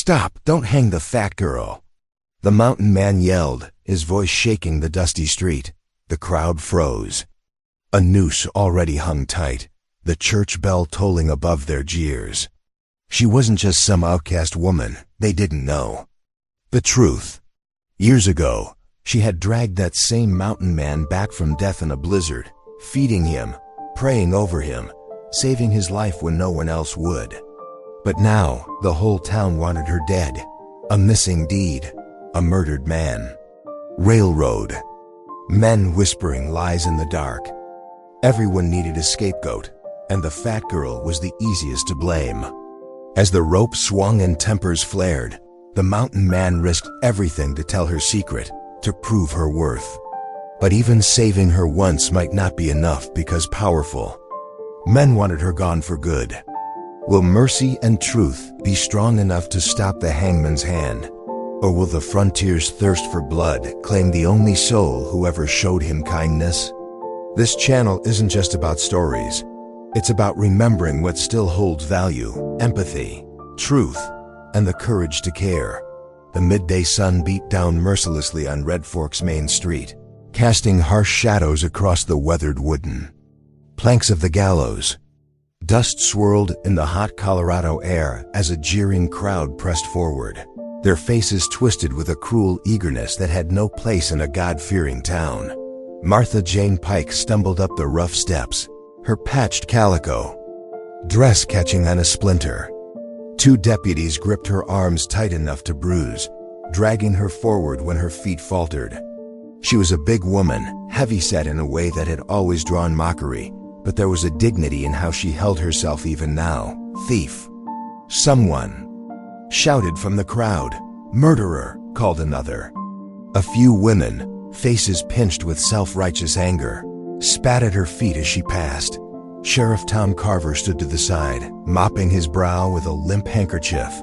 "Stop! Don't hang the fat girl!" The mountain man yelled, his voice shaking the dusty street. The crowd froze. A noose already hung tight, the church bell tolling above their jeers. She wasn't just some outcast woman, they didn't know. The truth. Years ago, she had dragged that same mountain man back from death in a blizzard, feeding him, praying over him, saving his life when no one else would. But now, the whole town wanted her dead. A missing deed. A murdered man. Railroad. Men whispering lies in the dark. Everyone needed a scapegoat, and the fat girl was the easiest to blame. As the rope swung and tempers flared, the mountain man risked everything to tell her secret, to prove her worth. But even saving her once might not be enough because powerful. Men wanted her gone for good. Will mercy and truth be strong enough to stop the hangman's hand? Or will the frontier's thirst for blood claim the only soul who ever showed him kindness? This channel isn't just about stories. It's about remembering what still holds value, empathy, truth, and the courage to care. The midday sun beat down mercilessly on Red Fork's main street, casting harsh shadows across the weathered wooden planks of the gallows. Dust swirled in the hot Colorado air as a jeering crowd pressed forward, their faces twisted with a cruel eagerness that had no place in a God-fearing town. Martha Jane Pike stumbled up the rough steps, her patched calico dress catching on a splinter. Two deputies gripped her arms tight enough to bruise, dragging her forward when her feet faltered. She was a big woman, heavy-set in a way that had always drawn mockery, but there was a dignity in how she held herself even now. "Thief!" Someone shouted from the crowd. "Murderer!" called another. A few women, faces pinched with self-righteous anger, spat at her feet as she passed. Sheriff Tom Carver stood to the side, mopping his brow with a limp handkerchief.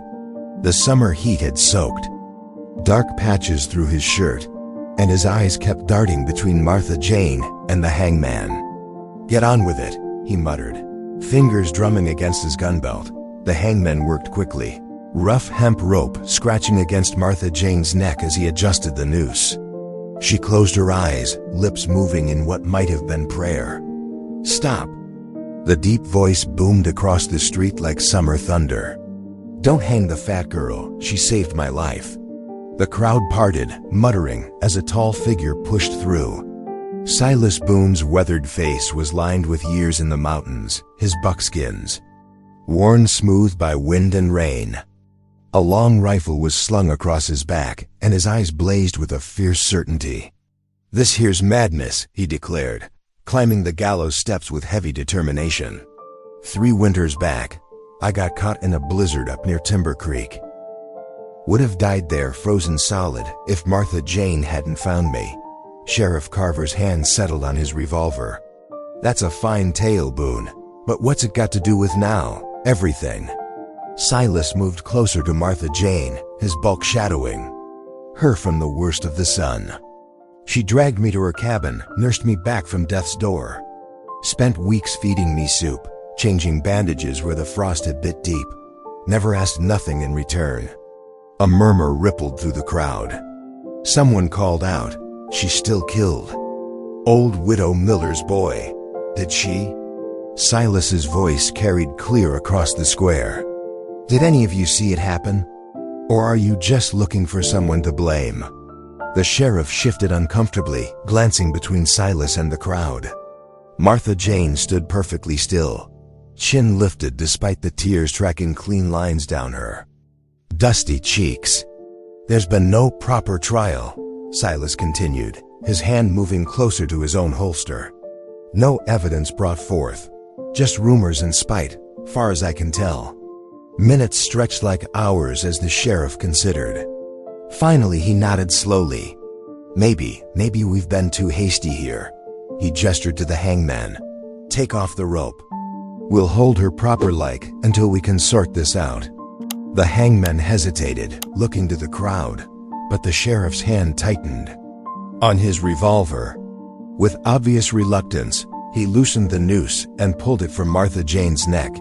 The summer heat had soaked dark patches through his shirt, and his eyes kept darting between Martha Jane and the hangman. "Get on with it," he muttered, fingers drumming against his gun belt. The hangman worked quickly, rough hemp rope scratching against Martha Jane's neck as he adjusted the noose. She closed her eyes, lips moving in what might have been prayer. "Stop!" The deep voice boomed across the street like summer thunder. "Don't hang the fat girl, she saved my life." The crowd parted, muttering, as a tall figure pushed through. Silas Boone's weathered face was lined with years in the mountains, his buckskins worn smooth by wind and rain. A long rifle was slung across his back, and his eyes blazed with a fierce certainty. "This here's madness," he declared, climbing the gallows steps with heavy determination. "3 winters back, I got caught in a blizzard up near Timber Creek. Would have died there frozen solid if Martha Jane hadn't found me." Sheriff Carver's hand settled on his revolver. "That's a fine tale, Boone, but what's it got to do with now?" "Everything." Silas moved closer to Martha Jane, his bulk shadowing her from the worst of the sun. "She dragged me to her cabin, nursed me back from death's door. Spent weeks feeding me soup, changing bandages where the frost had bit deep. Never asked nothing in return." A murmur rippled through the crowd. Someone called out, "She's still killed. Old Widow Miller's boy. Did she?" Silas's voice carried clear across the square. "Did any of you see it happen? Or are you just looking for someone to blame?" The sheriff shifted uncomfortably, glancing between Silas and the crowd. Martha Jane stood perfectly still, chin lifted despite the tears tracking clean lines down her dusty cheeks. "There's been no proper trial," Silas continued, his hand moving closer to his own holster. "No evidence brought forth. Just rumors and spite, far as I can tell." Minutes stretched like hours as the sheriff considered. Finally, he nodded slowly. Maybe we've been too hasty here." He gestured to the hangman. "Take off the rope. We'll hold her proper-like until we can sort this out." The hangman hesitated, looking to the crowd, but the sheriff's hand tightened on his revolver. With obvious reluctance, he loosened the noose and pulled it from Martha Jane's neck.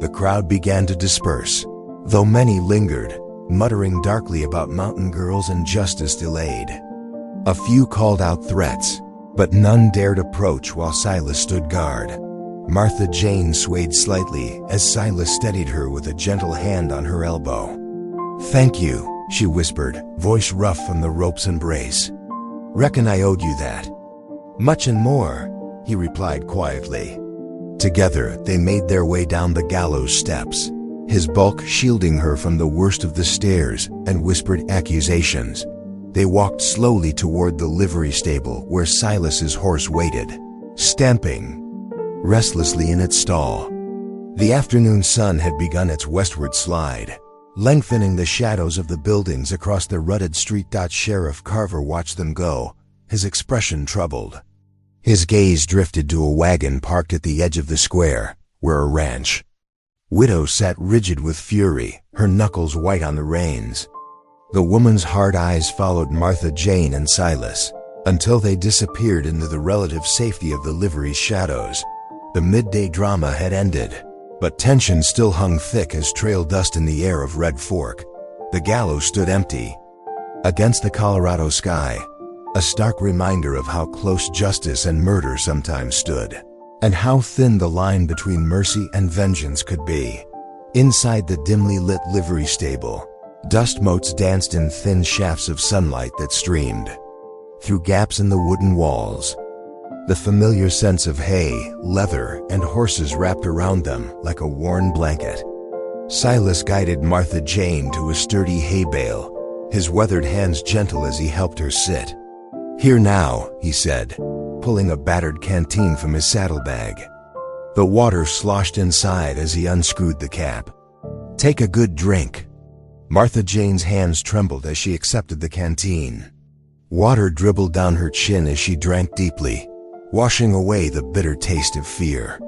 The crowd began to disperse, though many lingered, muttering darkly about mountain girls and justice delayed. A few called out threats, but none dared approach while Silas stood guard. Martha Jane swayed slightly as Silas steadied her with a gentle hand on her elbow. "Thank you," she whispered, voice rough from the rope's embrace. "Reckon I owed you that." "Much and more," he replied quietly. Together, they made their way down the gallows steps, his bulk shielding her from the worst of the stares and whispered accusations. They walked slowly toward the livery stable where Silas's horse waited, stamping restlessly in its stall. The afternoon sun had begun its westward slide, lengthening the shadows of the buildings across the rutted street. Sheriff Carver watched them go, his expression troubled. His gaze drifted to a wagon parked at the edge of the square, where a ranch widow sat rigid with fury, her knuckles white on the reins. The woman's hard eyes followed Martha Jane and Silas until they disappeared into the relative safety of the livery's shadows. The midday drama had ended, but tension still hung thick as trail dust in the air of Red Fork. The gallows stood empty against the Colorado sky, a stark reminder of how close justice and murder sometimes stood, and how thin the line between mercy and vengeance could be. Inside the dimly lit livery stable, dust motes danced in thin shafts of sunlight that streamed through gaps in the wooden walls. The familiar scents of hay, leather, and horses wrapped around them like a worn blanket. Silas guided Martha Jane to a sturdy hay bale, his weathered hands gentle as he helped her sit. "Here now," he said, pulling a battered canteen from his saddlebag. The water sloshed inside as he unscrewed the cap. "Take a good drink." Martha Jane's hands trembled as she accepted the canteen. Water dribbled down her chin as she drank deeply, washing away the bitter taste of fear.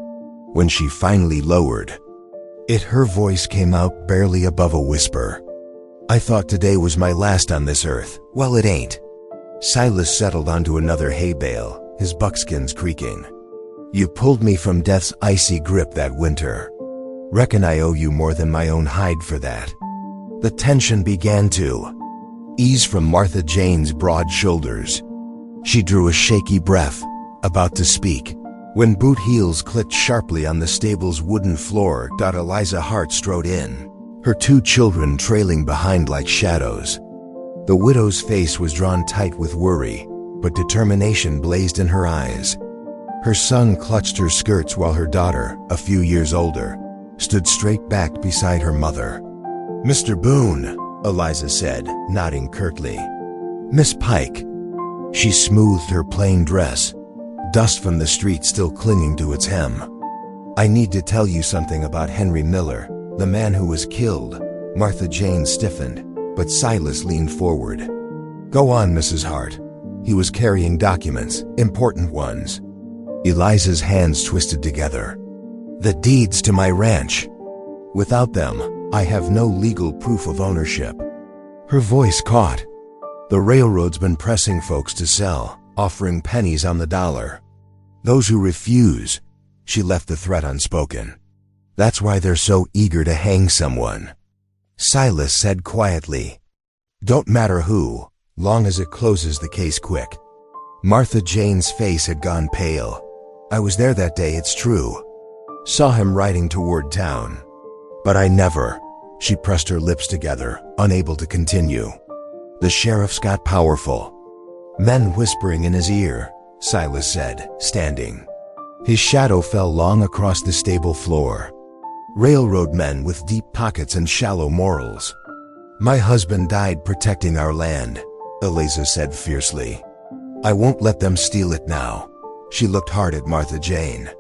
When she finally lowered it, her voice came out barely above a whisper. "I thought today was my last on this earth. Well, it ain't." Silas settled onto another hay bale, his buckskins creaking. "You pulled me from death's icy grip that winter. Reckon I owe you more than my own hide for that." The tension began to ease from Martha Jane's broad shoulders. She drew a shaky breath, about to speak, when boot heels clicked sharply on the stable's wooden floor. Eliza Hart strode in, her two children trailing behind like shadows. The widow's face was drawn tight with worry, but determination blazed in her eyes. Her son clutched her skirts while her daughter, a few years older, stood straight back beside her mother. "Mr. Boone," Eliza said, nodding curtly. "Miss Pike." She smoothed her plain dress, dust from the street still clinging to its hem. "I need to tell you something about Henry Miller, the man who was killed." Martha Jane stiffened, but Silas leaned forward. "Go on, Mrs. Hart." He was carrying documents, important ones. Eliza's hands twisted together. "The deeds to my ranch. Without them, I have no legal proof of ownership." Her voice caught. "The railroad's been pressing folks to sell, offering pennies on the dollar. Those who refuse," she left the threat unspoken. "That's why they're so eager to hang someone." Silas said quietly, "Don't matter who, long as it closes the case quick." Martha Jane's face had gone pale. "I was there that day, it's true. Saw him riding toward town. But I never." She pressed her lips together, unable to continue. "The sheriff's got powerful men whispering in his ear," Silas said, standing. His shadow fell long across the stable floor. "Railroad men with deep pockets and shallow morals." "My husband died protecting our land," Eliza said fiercely. "I won't let them steal it now." She looked hard at Martha Jane.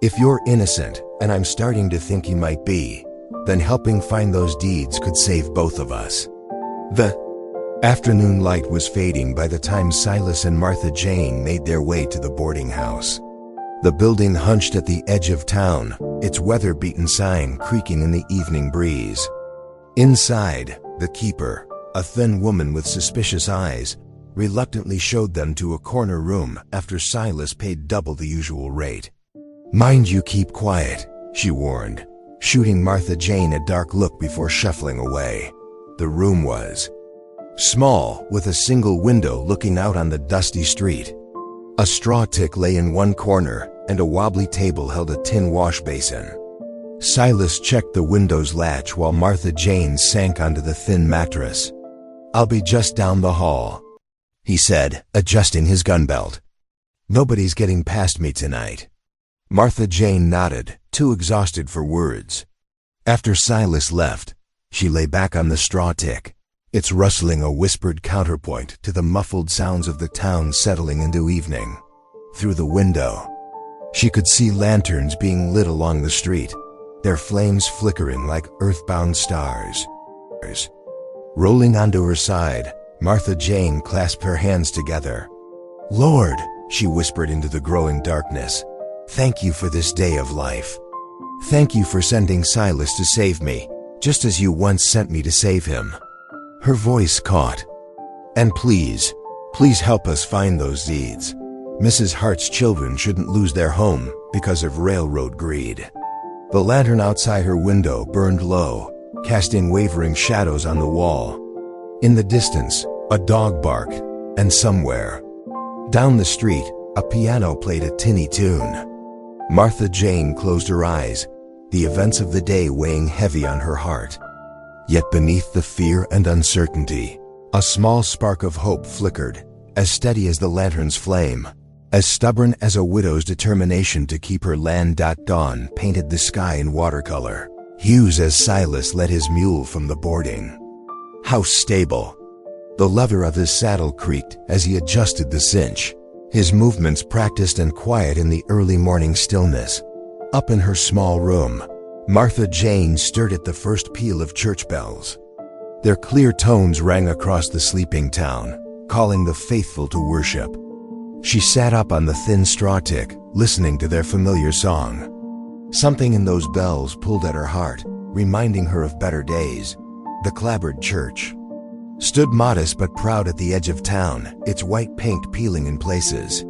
"If you're innocent, and I'm starting to think you might be, then helping find those deeds could save both of us." The afternoon light was fading by the time Silas and Martha Jane made their way to the boarding house. The building hunched at the edge of town, its weather-beaten sign creaking in the evening breeze. Inside, the keeper, a thin woman with suspicious eyes, reluctantly showed them to a corner room after Silas paid double the usual rate. "Mind you keep quiet," she warned, shooting Martha Jane a dark look before shuffling away. The room was small, with a single window looking out on the dusty street. A straw tick lay in one corner, and a wobbly table held a tin wash basin. Silas checked the window's latch while Martha Jane sank onto the thin mattress. "I'll be just down the hall," he said, adjusting his gun belt. "Nobody's getting past me tonight." Martha Jane nodded, too exhausted for words. After Silas left, she lay back on the straw tick, its rustling a whispered counterpoint to the muffled sounds of the town settling into evening. Through the window, she could see lanterns being lit along the street, their flames flickering like earthbound stars. Rolling onto her side, Martha Jane clasped her hands together. "Lord," she whispered into the growing darkness, "thank you for this day of life. Thank you for sending Silas to save me, just as you once sent me to save him." Her voice caught. "And please help us find those deeds. Mrs. Hart's children shouldn't lose their home because of railroad greed." The lantern outside her window burned low, casting wavering shadows on the wall. In the distance, a dog barked, and somewhere down the street, a piano played a tinny tune. Martha Jane closed her eyes, the events of the day weighing heavy on her heart. Yet beneath the fear and uncertainty, a small spark of hope flickered, as steady as the lantern's flame, as stubborn as a widow's determination to keep her land. Dawn painted the sky in watercolor hues as Silas led his mule from the boarding house stable. The leather of his saddle creaked as he adjusted the cinch, his movements practiced and quiet in the early morning stillness. Up in her small room, Martha Jane stirred at the first peal of church bells. Their clear tones rang across the sleeping town, calling the faithful to worship. She sat up on the thin straw tick, listening to their familiar song. Something in those bells pulled at her heart, reminding her of better days. The clapboard church stood modest but proud at the edge of town, its white paint peeling in places.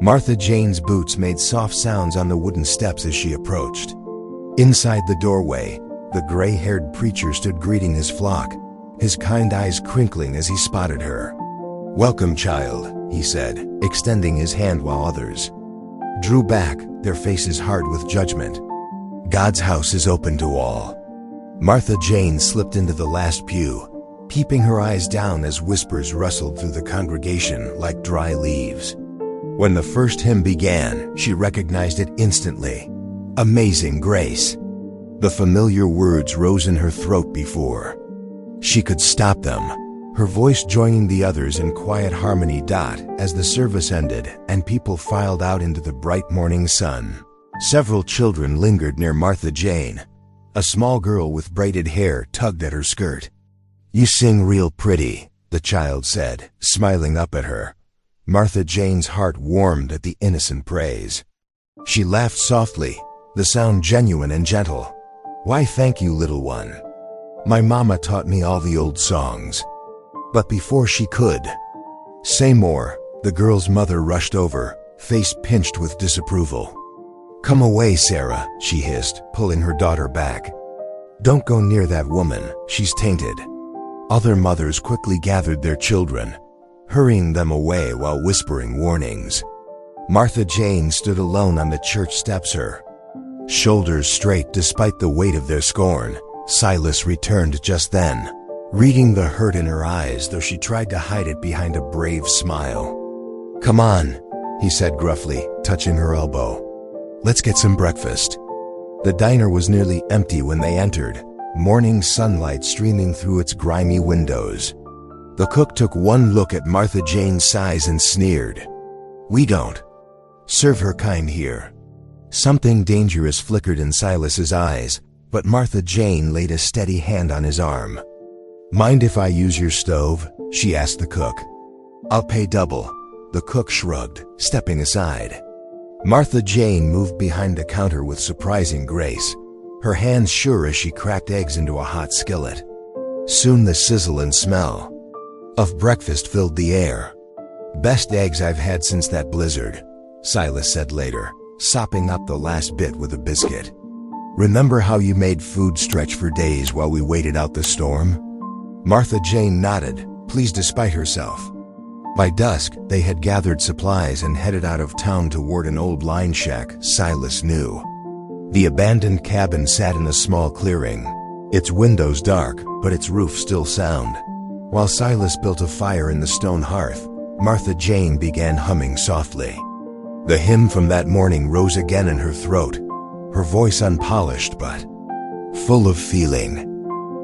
Martha Jane's boots made soft sounds on the wooden steps as she approached. Inside the doorway, the gray-haired preacher stood greeting his flock, his kind eyes crinkling as he spotted her. "Welcome, child," he said, extending his hand while others drew back, their faces hard with judgment. "God's house is open to all." Martha Jane slipped into the last pew, keeping her eyes down as whispers rustled through the congregation like dry leaves. When the first hymn began, she recognized it instantly. "Amazing Grace." The familiar words rose in her throat before she could stop them, her voice joining the others in quiet harmony. As the service ended and people filed out into the bright morning sun, several children lingered near Martha Jane. A small girl with braided hair tugged at her skirt. "You sing real pretty," the child said, smiling up at her. Martha Jane's heart warmed at the innocent praise. She laughed softly, the sound genuine and gentle. "Why, thank you, little one. My mama taught me all the old songs." But before she could say more, the girl's mother rushed over, face pinched with disapproval. "Come away, Sarah," she hissed, pulling her daughter back. "Don't go near that woman, she's tainted." Other mothers quickly gathered their children, hurrying them away while whispering warnings. Martha Jane stood alone on the church steps, her shoulders straight despite the weight of their scorn. Silas returned just then, reading the hurt in her eyes, though she tried to hide it behind a brave smile. "Come on," he said gruffly, touching her elbow. "Let's get some breakfast." The diner was nearly empty when they entered, morning sunlight streaming through its grimy windows. The cook took one look at Martha Jane's size and sneered. "We don't serve her kind here." Something dangerous flickered in Silas's eyes, but Martha Jane laid a steady hand on his arm. "Mind if I use your stove?" she asked the cook. "I'll pay double." The cook shrugged, stepping aside. Martha Jane moved behind the counter with surprising grace, her hands sure as she cracked eggs into a hot skillet. Soon the sizzle and smell of breakfast filled the air. "Best eggs I've had since that blizzard," Silas said later, sopping up the last bit with a biscuit. "Remember how you made food stretch for days while we waited out the storm?" Martha Jane nodded, pleased despite herself. By dusk, they had gathered supplies and headed out of town toward an old line shack Silas knew. The abandoned cabin sat in a small clearing, its windows dark, but its roof still sound. While Silas built a fire in the stone hearth, Martha Jane began humming softly. The hymn from that morning rose again in her throat, her voice unpolished but full of feeling.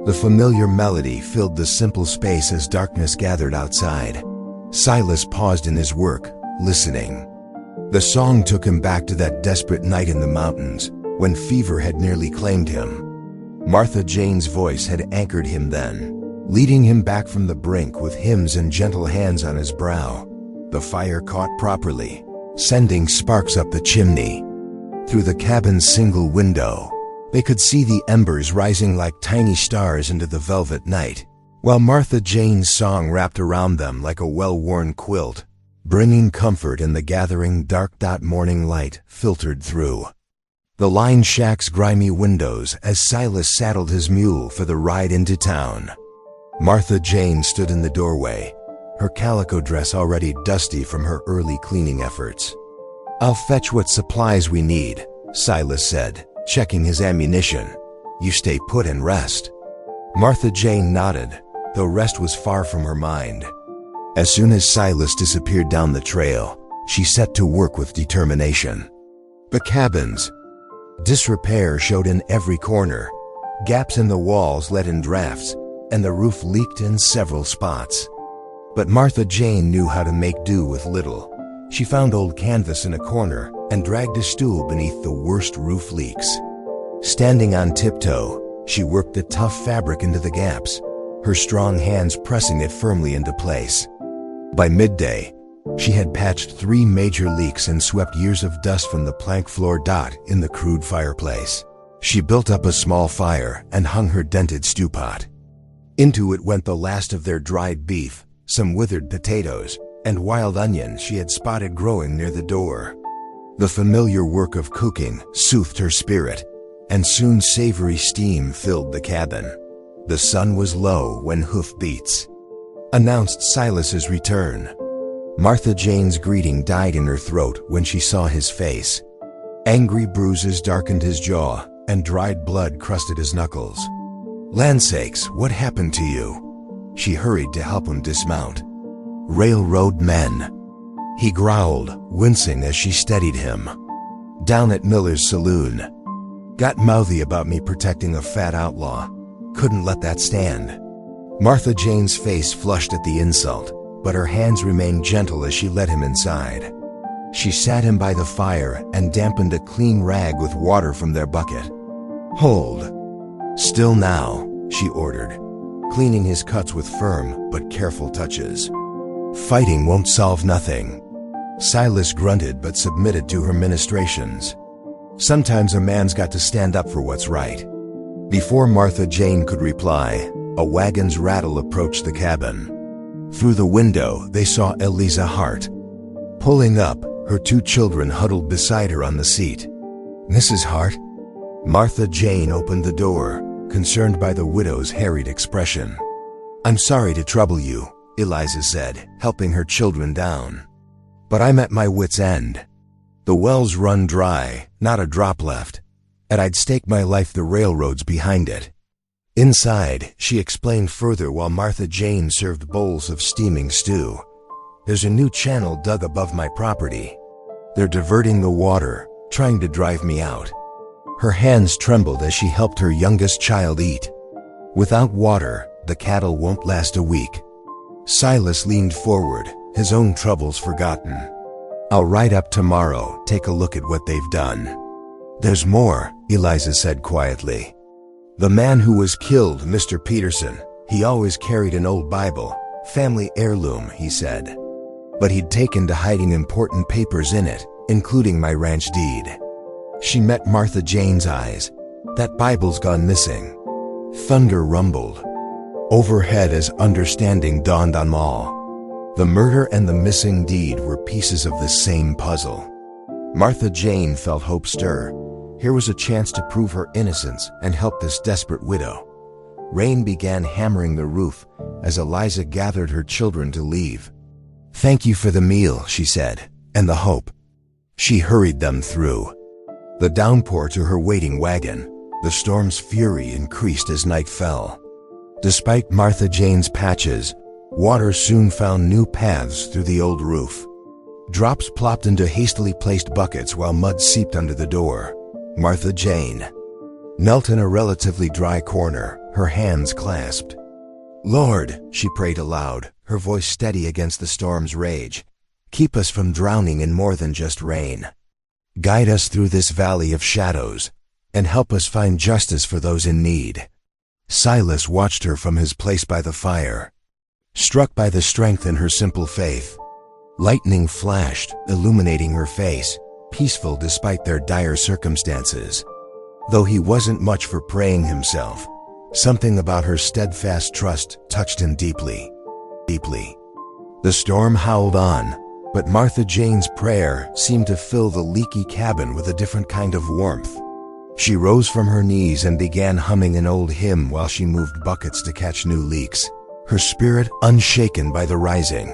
The familiar melody filled the simple space as darkness gathered outside. Silas paused in his work, listening. The song took him back to that desperate night in the mountains, when fever had nearly claimed him. Martha Jane's voice had anchored him then, leading him back from the brink with hymns and gentle hands on his brow. The fire caught properly, sending sparks up the chimney. Through the cabin's single window, they could see the embers rising like tiny stars into the velvet night, while Martha Jane's song wrapped around them like a well-worn quilt, bringing comfort in the gathering dark. Morning light filtered through the line shack's grimy windows as Silas saddled his mule for the ride into town. Martha Jane stood in the doorway, her calico dress already dusty from her early cleaning efforts. "I'll fetch what supplies we need," Silas said, checking his ammunition. "You stay put and rest." Martha Jane nodded, though rest was far from her mind. As soon as Silas disappeared down the trail, she set to work with determination. The cabin's disrepair showed in every corner. Gaps in the walls let in drafts, and the roof leaked in several spots. But Martha Jane knew how to make do with little. She found old canvas in a corner and dragged a stool beneath the worst roof leaks. Standing on tiptoe, she worked the tough fabric into the gaps, her strong hands pressing it firmly into place. By midday, she had patched 3 major leaks and swept years of dust from the plank floor. In the crude fireplace, she built up a small fire and hung her dented stew pot. Into it went the last of their dried beef, some withered potatoes, and wild onions she had spotted growing near the door. The familiar work of cooking soothed her spirit, and soon savory steam filled the cabin. The sun was low when hoofbeats announced Silas's return. Martha Jane's greeting died in her throat when she saw his face. Angry bruises darkened his jaw, and dried blood crusted his knuckles. "Land sakes, what happened to you?" She hurried to help him dismount. "Railroad men," he growled, wincing as she steadied him. "Down at Miller's saloon. Got mouthy about me protecting a fat outlaw. Couldn't let that stand." Martha Jane's face flushed at the insult, but her hands remained gentle as she led him inside. She sat him by the fire and dampened a clean rag with water from their bucket. "Hold still now," she ordered, cleaning his cuts with firm but careful touches. "Fighting won't solve nothing." Silas grunted but submitted to her ministrations. Sometimes a man's got to stand up for what's right. Before Martha Jane could reply, a wagon's rattle approached the cabin. Through the window, they saw Eliza Hart. Pulling up, her 2 children huddled beside her on the seat. "Mrs. Hart?" Martha Jane opened the door, concerned by the widow's harried expression. "I'm sorry to trouble you," Eliza said, helping her children down. "But I'm at my wit's end. The well's run dry, not a drop left, and I'd stake my life the railroad's behind it." Inside, she explained further while Martha Jane served bowls of steaming stew. "There's a new channel dug above my property. They're diverting the water, trying to drive me out." Her hands trembled as she helped her youngest child eat. "Without water, the cattle won't last a week." Silas leaned forward, his own troubles forgotten. "I'll ride up tomorrow, take a look at what they've done." "There's more," Eliza said quietly. "The man who was killed, Mr. Peterson, he always carried an old Bible, family heirloom, he said. But he'd taken to hiding important papers in it, including my ranch deed." She met Martha Jane's eyes. "That Bible's gone missing." Thunder rumbled overhead as understanding dawned on all. The murder and the missing deed were pieces of the same puzzle. Martha Jane felt hope stir. Here was a chance to prove her innocence and help this desperate widow. Rain began hammering the roof as Eliza gathered her children to leave. "Thank you for the meal," she said, "and the hope." She hurried them through the downpour to her waiting wagon. The storm's fury increased as night fell. Despite Martha Jane's patches, water soon found new paths through the old roof. Drops plopped into hastily placed buckets while mud seeped under the door. Martha Jane knelt in a relatively dry corner, her hands clasped. "Lord," she prayed aloud, her voice steady against the storm's rage, "keep us from drowning in more than just rain. Guide us through this valley of shadows, and help us find justice for those in need." Silas watched her from his place by the fire, struck by the strength in her simple faith. Lightning flashed, illuminating her face, peaceful despite their dire circumstances. Though he wasn't much for praying himself, something about her steadfast trust touched him deeply. The storm howled on, but Martha Jane's prayer seemed to fill the leaky cabin with a different kind of warmth. She rose from her knees and began humming an old hymn while she moved buckets to catch new leaks, her spirit unshaken by the rising.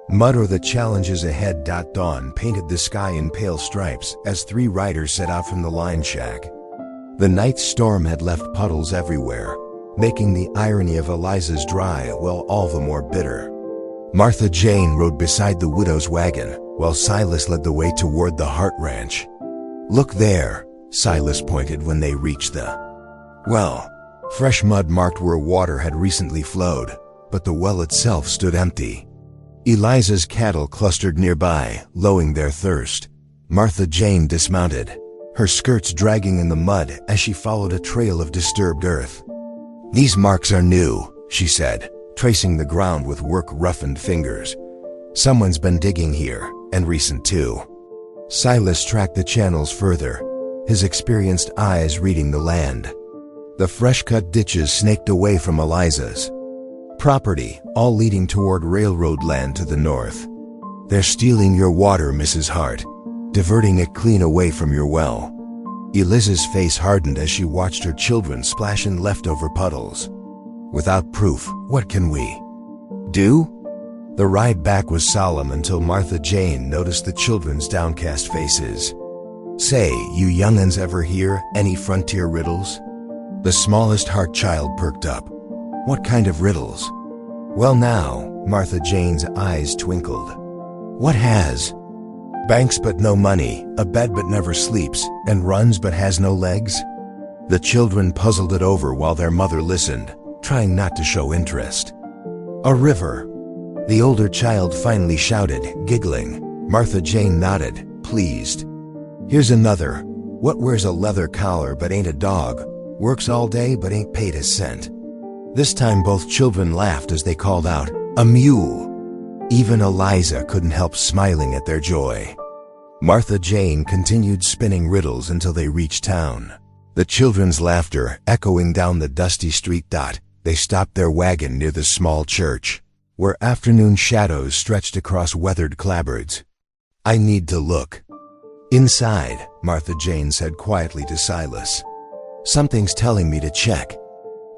Mud or the challenges ahead. Dawn painted the sky in pale stripes as three riders set out from the line shack. The night's storm had left puddles everywhere, making the irony of Eliza's dry well all the more bitter. Martha Jane rode beside the widow's wagon, while Silas led the way toward the Hart Ranch. "Look there," Silas pointed when they reached the well. Fresh mud marked where water had recently flowed, but the well itself stood empty. Eliza's cattle clustered nearby, lowing their thirst. Martha Jane dismounted, her skirts dragging in the mud as she followed a trail of disturbed earth. "These marks are new," she said, tracing the ground with work-roughened fingers. "Someone's been digging here, and recent too." Silas tracked the channels further, his experienced eyes reading the land. The fresh-cut ditches snaked away from Eliza's property, all leading toward railroad land to the north. "They're stealing your water, Mrs. Hart, diverting it clean away from your well." Eliza's face hardened as she watched her children splash in leftover puddles. "Without proof, what can we do?" The ride back was solemn until Martha Jane noticed the children's downcast faces. "Say, you young'uns ever hear any frontier riddles?" The smallest Hart child perked up. "What kind of riddles?" "Well now," Martha Jane's eyes twinkled. "What has banks but no money, a bed but never sleeps, and runs but has no legs?" The children puzzled it over while their mother listened, trying not to show interest. "A river," the older child finally shouted, giggling. Martha Jane nodded, pleased. "Here's another. What wears a leather collar but ain't a dog, works all day but ain't paid a cent?" This time both children laughed as they called out, "A mule!" Even Eliza couldn't help smiling at their joy. Martha Jane continued spinning riddles until they reached town. The children's laughter echoing down the dusty street. They stopped their wagon near the small church, where afternoon shadows stretched across weathered clapboards. "I need to look inside," Martha Jane said quietly to Silas. "Something's telling me to check."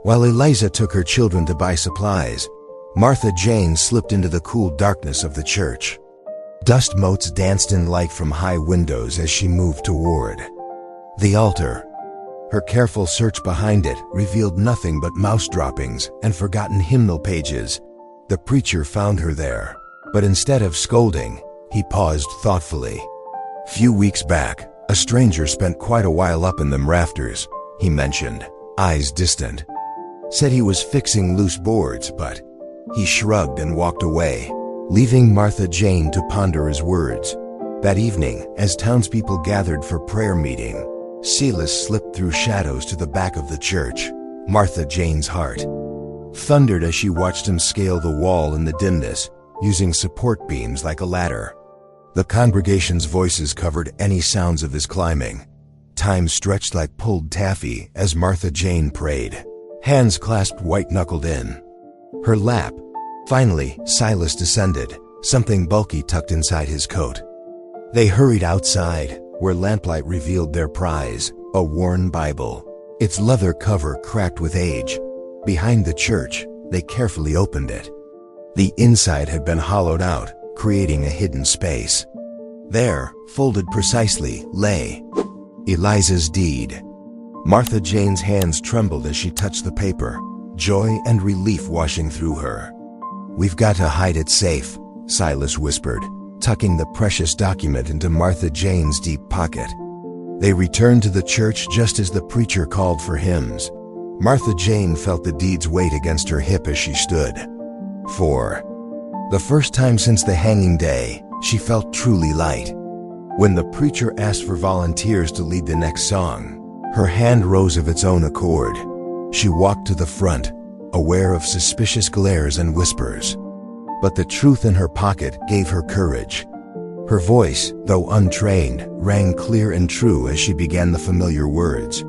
While Eliza took her children to buy supplies, Martha Jane slipped into the cool darkness of the church. Dust motes danced in light from high windows as she moved toward the altar. Her careful search behind it revealed nothing but mouse droppings and forgotten hymnal pages. The preacher found her there, but instead of scolding, he paused thoughtfully. "Few weeks back, a stranger spent quite a while up in them rafters," he mentioned, eyes distant. "Said he was fixing loose boards, but..." He shrugged and walked away, leaving Martha Jane to ponder his words. That evening, as townspeople gathered for prayer meeting, Silas slipped through shadows to the back of the church. Martha Jane's heart thundered as she watched him scale the wall in the dimness, using support beams like a ladder. The congregation's voices covered any sounds of his climbing. Time stretched like pulled taffy as Martha Jane prayed, hands clasped white-knuckled in her lap. Finally, Silas descended, something bulky tucked inside his coat. They hurried outside, where lamplight revealed their prize, a worn Bible, its leather cover cracked with age. Behind the church, they carefully opened it. The inside had been hollowed out, creating a hidden space. There, folded precisely, lay Eliza's deed. Martha Jane's hands trembled as she touched the paper, joy and relief washing through her. "We've got to hide it safe," Silas whispered, tucking the precious document into Martha Jane's deep pocket. They returned to the church just as the preacher called for hymns. Martha Jane felt the deed's weight against her hip as she stood. For the first time since the hanging day, she felt truly light. When the preacher asked for volunteers to lead the next song, her hand rose of its own accord. She walked to the front, aware of suspicious glares and whispers. But the truth in her pocket gave her courage. Her voice, though untrained, rang clear and true as she began the familiar words.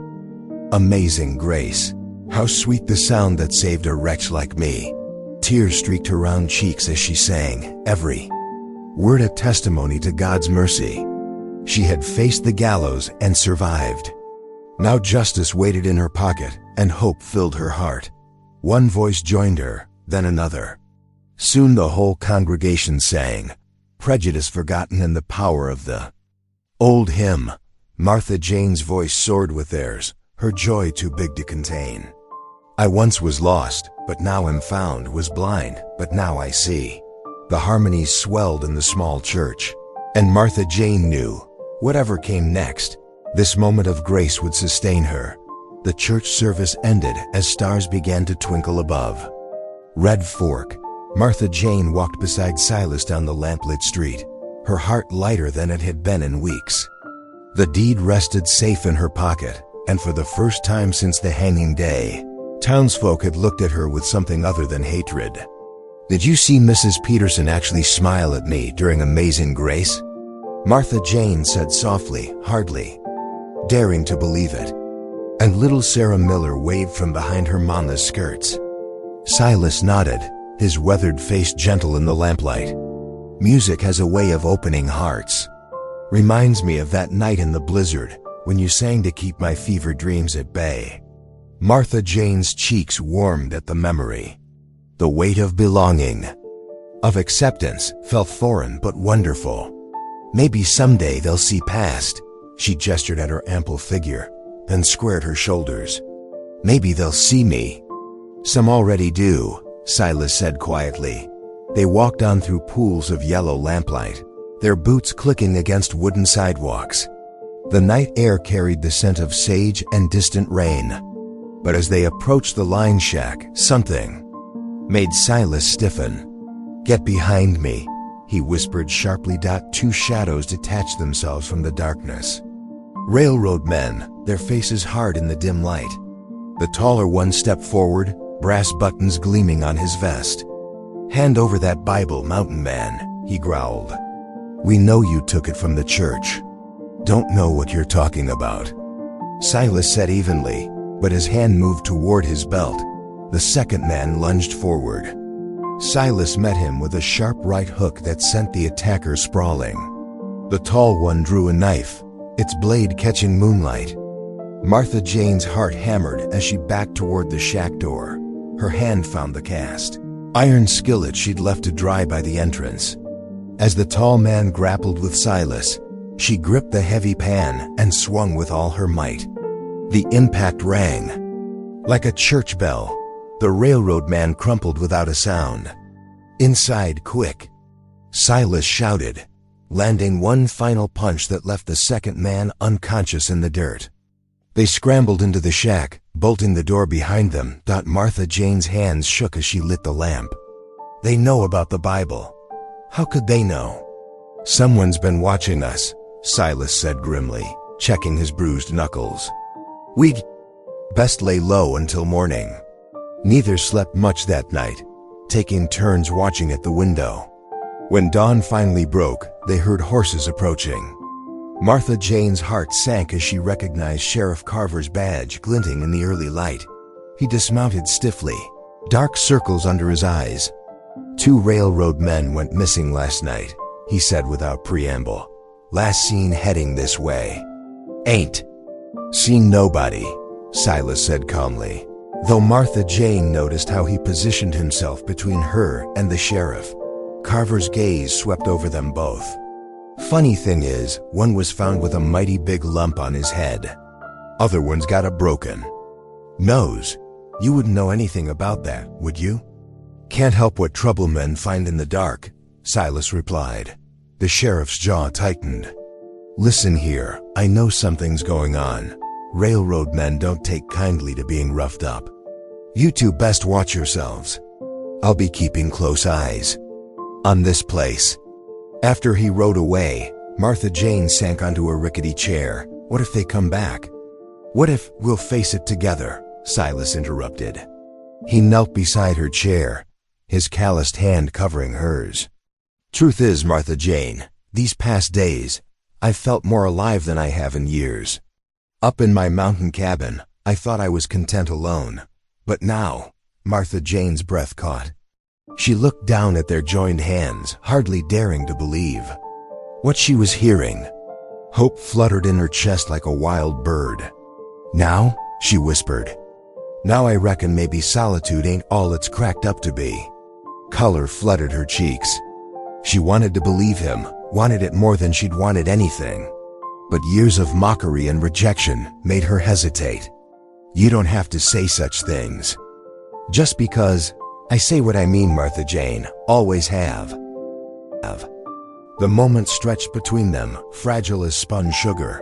"Amazing grace, how sweet the sound that saved a wretch like me." Tears streaked her round cheeks as she sang, every word a testimony to God's mercy. She had faced the gallows and survived. Now justice waited in her pocket, and hope filled her heart. One voice joined her, then another. Soon the whole congregation sang, "Prejudice Forgotten and the Power of the Old Hymn." Martha Jane's voice soared with theirs, her joy too big to contain. "I once was lost, but now am found, was blind, but now I see." The harmonies swelled in the small church, and Martha Jane knew, whatever came next, this moment of grace would sustain her. The church service ended as stars began to twinkle above. Red Fork, Martha Jane walked beside Silas down the lamplit street, her heart lighter than it had been in weeks. The deed rested safe in her pocket, and for the first time since the hanging day, townsfolk had looked at her with something other than hatred. "Did you see Mrs. Peterson actually smile at me during Amazing Grace?" Martha Jane said softly, hardly daring to believe it. And little Sarah Miller waved from behind her mama's skirts. Silas nodded, his weathered face gentle in the lamplight. "Music has a way of opening hearts. Reminds me of that night in the blizzard when you sang to keep my fever dreams at bay." Martha Jane's cheeks warmed at the memory. The weight of belonging, of acceptance, felt foreign but wonderful. "Maybe someday they'll see past." She gestured at her ample figure, then squared her shoulders. "Maybe they'll see me." "Some already do," Silas said quietly. They walked on through pools of yellow lamplight, their boots clicking against wooden sidewalks. The night air carried the scent of sage and distant rain. But as they approached the line shack, something made Silas stiffen. "Get behind me," he whispered sharply. Two shadows detached themselves from the darkness. Railroad men, their faces hard in the dim light. The taller one stepped forward, brass buttons gleaming on his vest. "Hand over that Bible, mountain man," he growled. "We know you took it from the church." "Don't know what you're talking about," Silas said evenly, but his hand moved toward his belt. The second man lunged forward. Silas met him with a sharp right hook that sent the attacker sprawling. The tall one drew a knife, its blade catching moonlight. Martha Jane's heart hammered as she backed toward the shack door. Her hand found the cast iron skillet she'd left to dry by the entrance. As the tall man grappled with Silas, she gripped the heavy pan and swung with all her might. The impact rang like a church bell. The railroad man crumpled without a sound. "Inside, quick!" Silas shouted, landing one final punch that left the second man unconscious in the dirt. They scrambled into the shack, bolting the door behind them. Martha Jane's hands shook as she lit the lamp. "They know about the Bible. How could they know?" "Someone's been watching us," Silas said grimly, checking his bruised knuckles. "We'd best lay low until morning." Neither slept much that night, taking turns watching at the window. When dawn finally broke, they heard horses approaching. Martha Jane's heart sank as she recognized Sheriff Carver's badge glinting in the early light. He dismounted stiffly, dark circles under his eyes. "2 railroad men went missing last night," he said without preamble. "Last seen heading this way." "Ain't seen nobody," Silas said calmly. though Martha Jane noticed how he positioned himself between her and the sheriff. Carver's gaze swept over them both. Funny thing is, one was found with a mighty big lump on his head. Other one's got a broken nose. You wouldn't know anything about that, would you? Can't help what trouble men find in the dark, Silas replied. The sheriff's jaw tightened. Listen here, I know something's going on. Railroad men don't take kindly to being roughed up. You two best watch yourselves. I'll be keeping close eyes on this place. After he rode away, Martha Jane sank onto a rickety chair. What if they come back? What if we'll face it together? Silas interrupted. He knelt beside her chair, his calloused hand covering hers. Truth is, Martha Jane, these past days, I've felt more alive than I have in years. Up in my mountain cabin, I thought I was content alone. But now, Martha Jane's breath caught. She looked down at their joined hands, hardly daring to believe what she was hearing. Hope fluttered in her chest like a wild bird. Now, she whispered, now I reckon maybe solitude ain't all it's cracked up to be. Color flooded her cheeks. She wanted to believe him, wanted it more than she'd wanted anything. But years of mockery and rejection made her hesitate. You don't have to say such things. Just because I say what I mean, Martha Jane, always have. The moment stretched between them, fragile as spun sugar.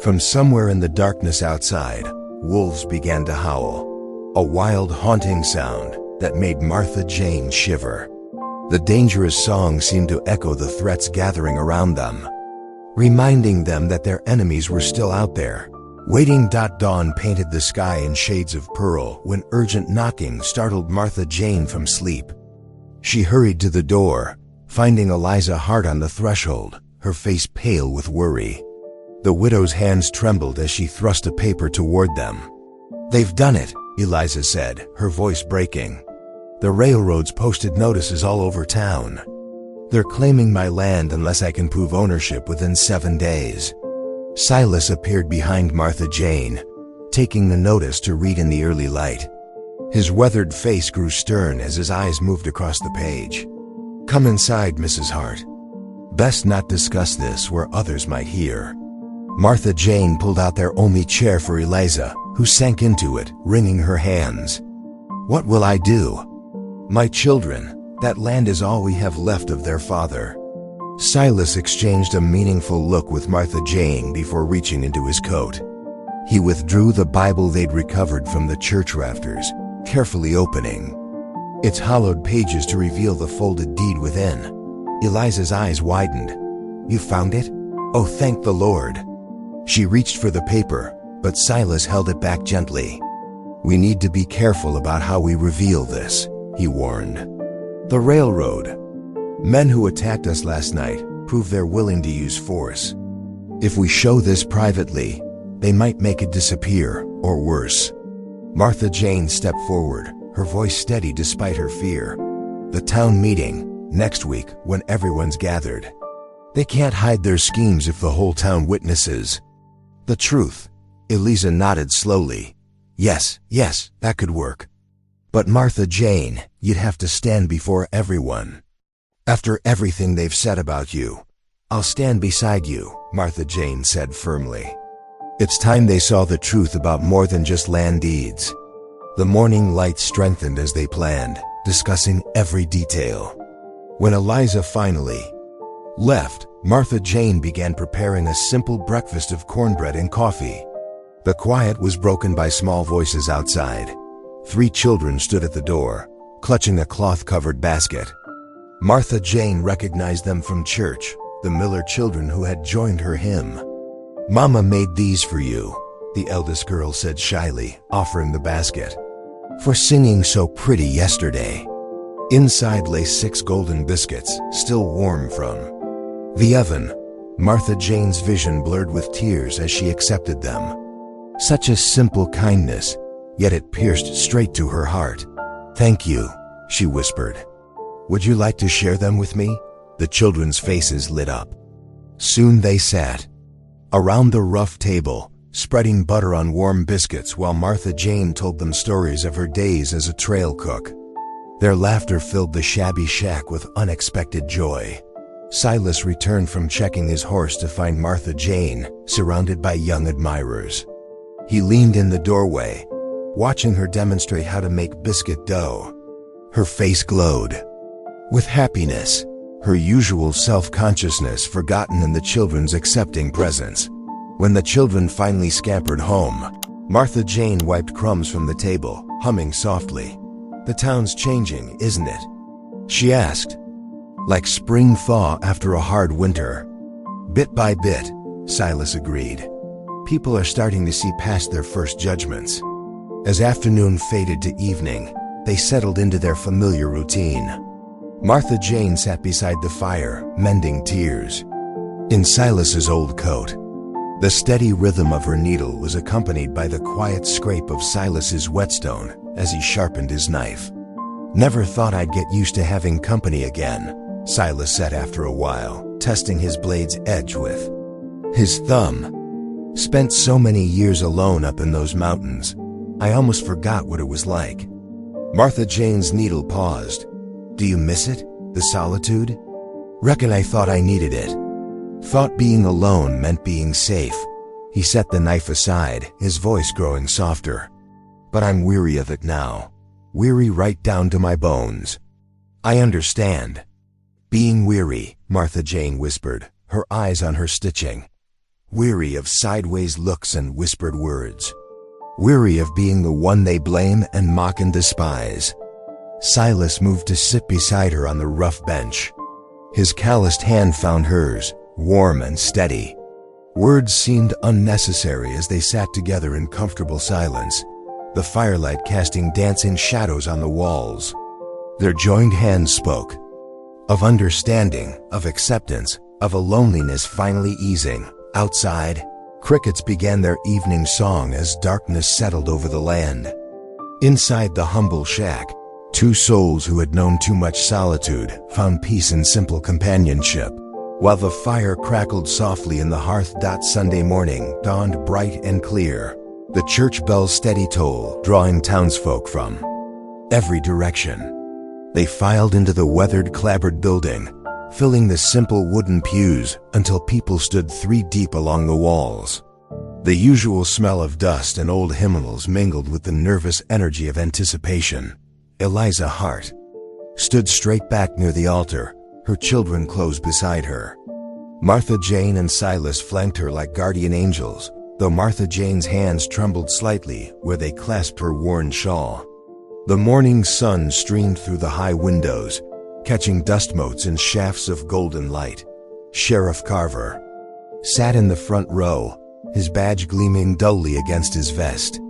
From somewhere in the darkness outside, wolves began to howl, a wild, haunting sound that made Martha Jane shiver. The dangerous song seemed to echo the threats gathering around them, reminding them that their enemies were still out there, waiting. Dawn painted the sky in shades of pearl when urgent knocking startled Martha Jane from sleep. She hurried to the door, finding Eliza Hart on the threshold, her face pale with worry. The widow's hands trembled as she thrust a paper toward them. They've done it, Eliza said, her voice breaking. The railroads posted notices all over town. They're claiming my land unless I can prove ownership within 7 days. Silas appeared behind Martha Jane, taking the notice to read in the early light. His weathered face grew stern as his eyes moved across the page. Come inside, Mrs. Hart. Best not discuss this where others might hear. Martha Jane pulled out their only chair for Eliza, who sank into it, wringing her hands. What will I do? My children, that land is all we have left of their father. Silas exchanged a meaningful look with Martha Jane before reaching into his coat. He withdrew the Bible they'd recovered from the church rafters, carefully opening its hollowed pages to reveal the folded deed within. Eliza's eyes widened. You found it? Oh, thank the Lord. She reached for the paper, but Silas held it back gently. We need to be careful about how we reveal this, he warned. The railroad, men who attacked us last night, prove they're willing to use force. If we show this privately, they might make it disappear, or worse. Martha Jane stepped forward, her voice steady despite her fear. The town meeting, next week, when everyone's gathered. They can't hide their schemes if the whole town witnesses the truth. Eliza nodded slowly. Yes, that could work. But Martha Jane, you'd have to stand before everyone. After everything they've said about you, I'll stand beside you, Martha Jane said firmly. It's time they saw the truth about more than just land deeds. The morning light strengthened as they planned, discussing every detail. When Eliza finally left, Martha Jane began preparing a simple breakfast of cornbread and coffee. The quiet was broken by small voices outside. 3 children stood at the door, clutching a cloth-covered basket. Martha Jane recognized them from church, the Miller children who had joined her hymn. Mama made these for you, the eldest girl said shyly, offering the basket. For singing so pretty yesterday. Inside lay 6 golden biscuits, still warm from the oven. Martha Jane's vision blurred with tears as she accepted them. Such a simple kindness, yet it pierced straight to her heart. Thank you, she whispered. Would you like to share them with me? The children's faces lit up. Soon they sat around the rough table, spreading butter on warm biscuits while Martha Jane told them stories of her days as a trail cook. Their laughter filled the shabby shack with unexpected joy. Silas returned from checking his horse to find Martha Jane surrounded by young admirers. He leaned in the doorway, watching her demonstrate how to make biscuit dough. Her face glowed with happiness, her usual self-consciousness forgotten in the children's accepting presence. When the children finally scampered home, Martha Jane wiped crumbs from the table, humming softly. "The town's changing, isn't it?" she asked. "Like spring thaw after a hard winter." "Bit by bit," Silas agreed. "People are starting to see past their first judgments." As afternoon faded to evening, they settled into their familiar routine. Martha Jane sat beside the fire, mending tears. In Silas's old coat, the steady rhythm of her needle was accompanied by the quiet scrape of Silas's whetstone as he sharpened his knife. "Never thought I'd get used to having company again," Silas said after a while, testing his blade's edge with his thumb. "Spent so many years alone up in those mountains, I almost forgot what it was like." Martha Jane's needle paused. "Do you miss it? The solitude?" "Reckon I thought I needed it. Thought being alone meant being safe." He set the knife aside, his voice growing softer. "But I'm weary of it now. Weary right down to my bones." "I understand." "Being weary," Martha Jane whispered, her eyes on her stitching. "Weary of sideways looks and whispered words. Weary of being the one they blame and mock and despise." Silas moved to sit beside her on the rough bench. His calloused hand found hers, warm and steady. Words seemed unnecessary as they sat together in comfortable silence, the firelight casting dancing shadows on the walls. Their joined hands spoke of understanding, of acceptance, of a loneliness finally easing. Outside, crickets began their evening song as darkness settled over the land. Inside the humble shack, two souls who had known too much solitude found peace in simple companionship. While the fire crackled softly in the hearth, Sunday morning dawned bright and clear, the church bell's steady toll drawing townsfolk from every direction. They filed into the weathered, clapboard building, filling the simple wooden pews until people stood 3 deep along the walls. The usual smell of dust and old hymnals mingled with the nervous energy of anticipation. Eliza Hart stood straight back near the altar, her children close beside her. Martha Jane and Silas flanked her like guardian angels, though Martha Jane's hands trembled slightly where they clasped her worn shawl. The morning sun streamed through the high windows, catching dust motes in shafts of golden light. Sheriff Carver sat in the front row, his badge gleaming dully against his vest.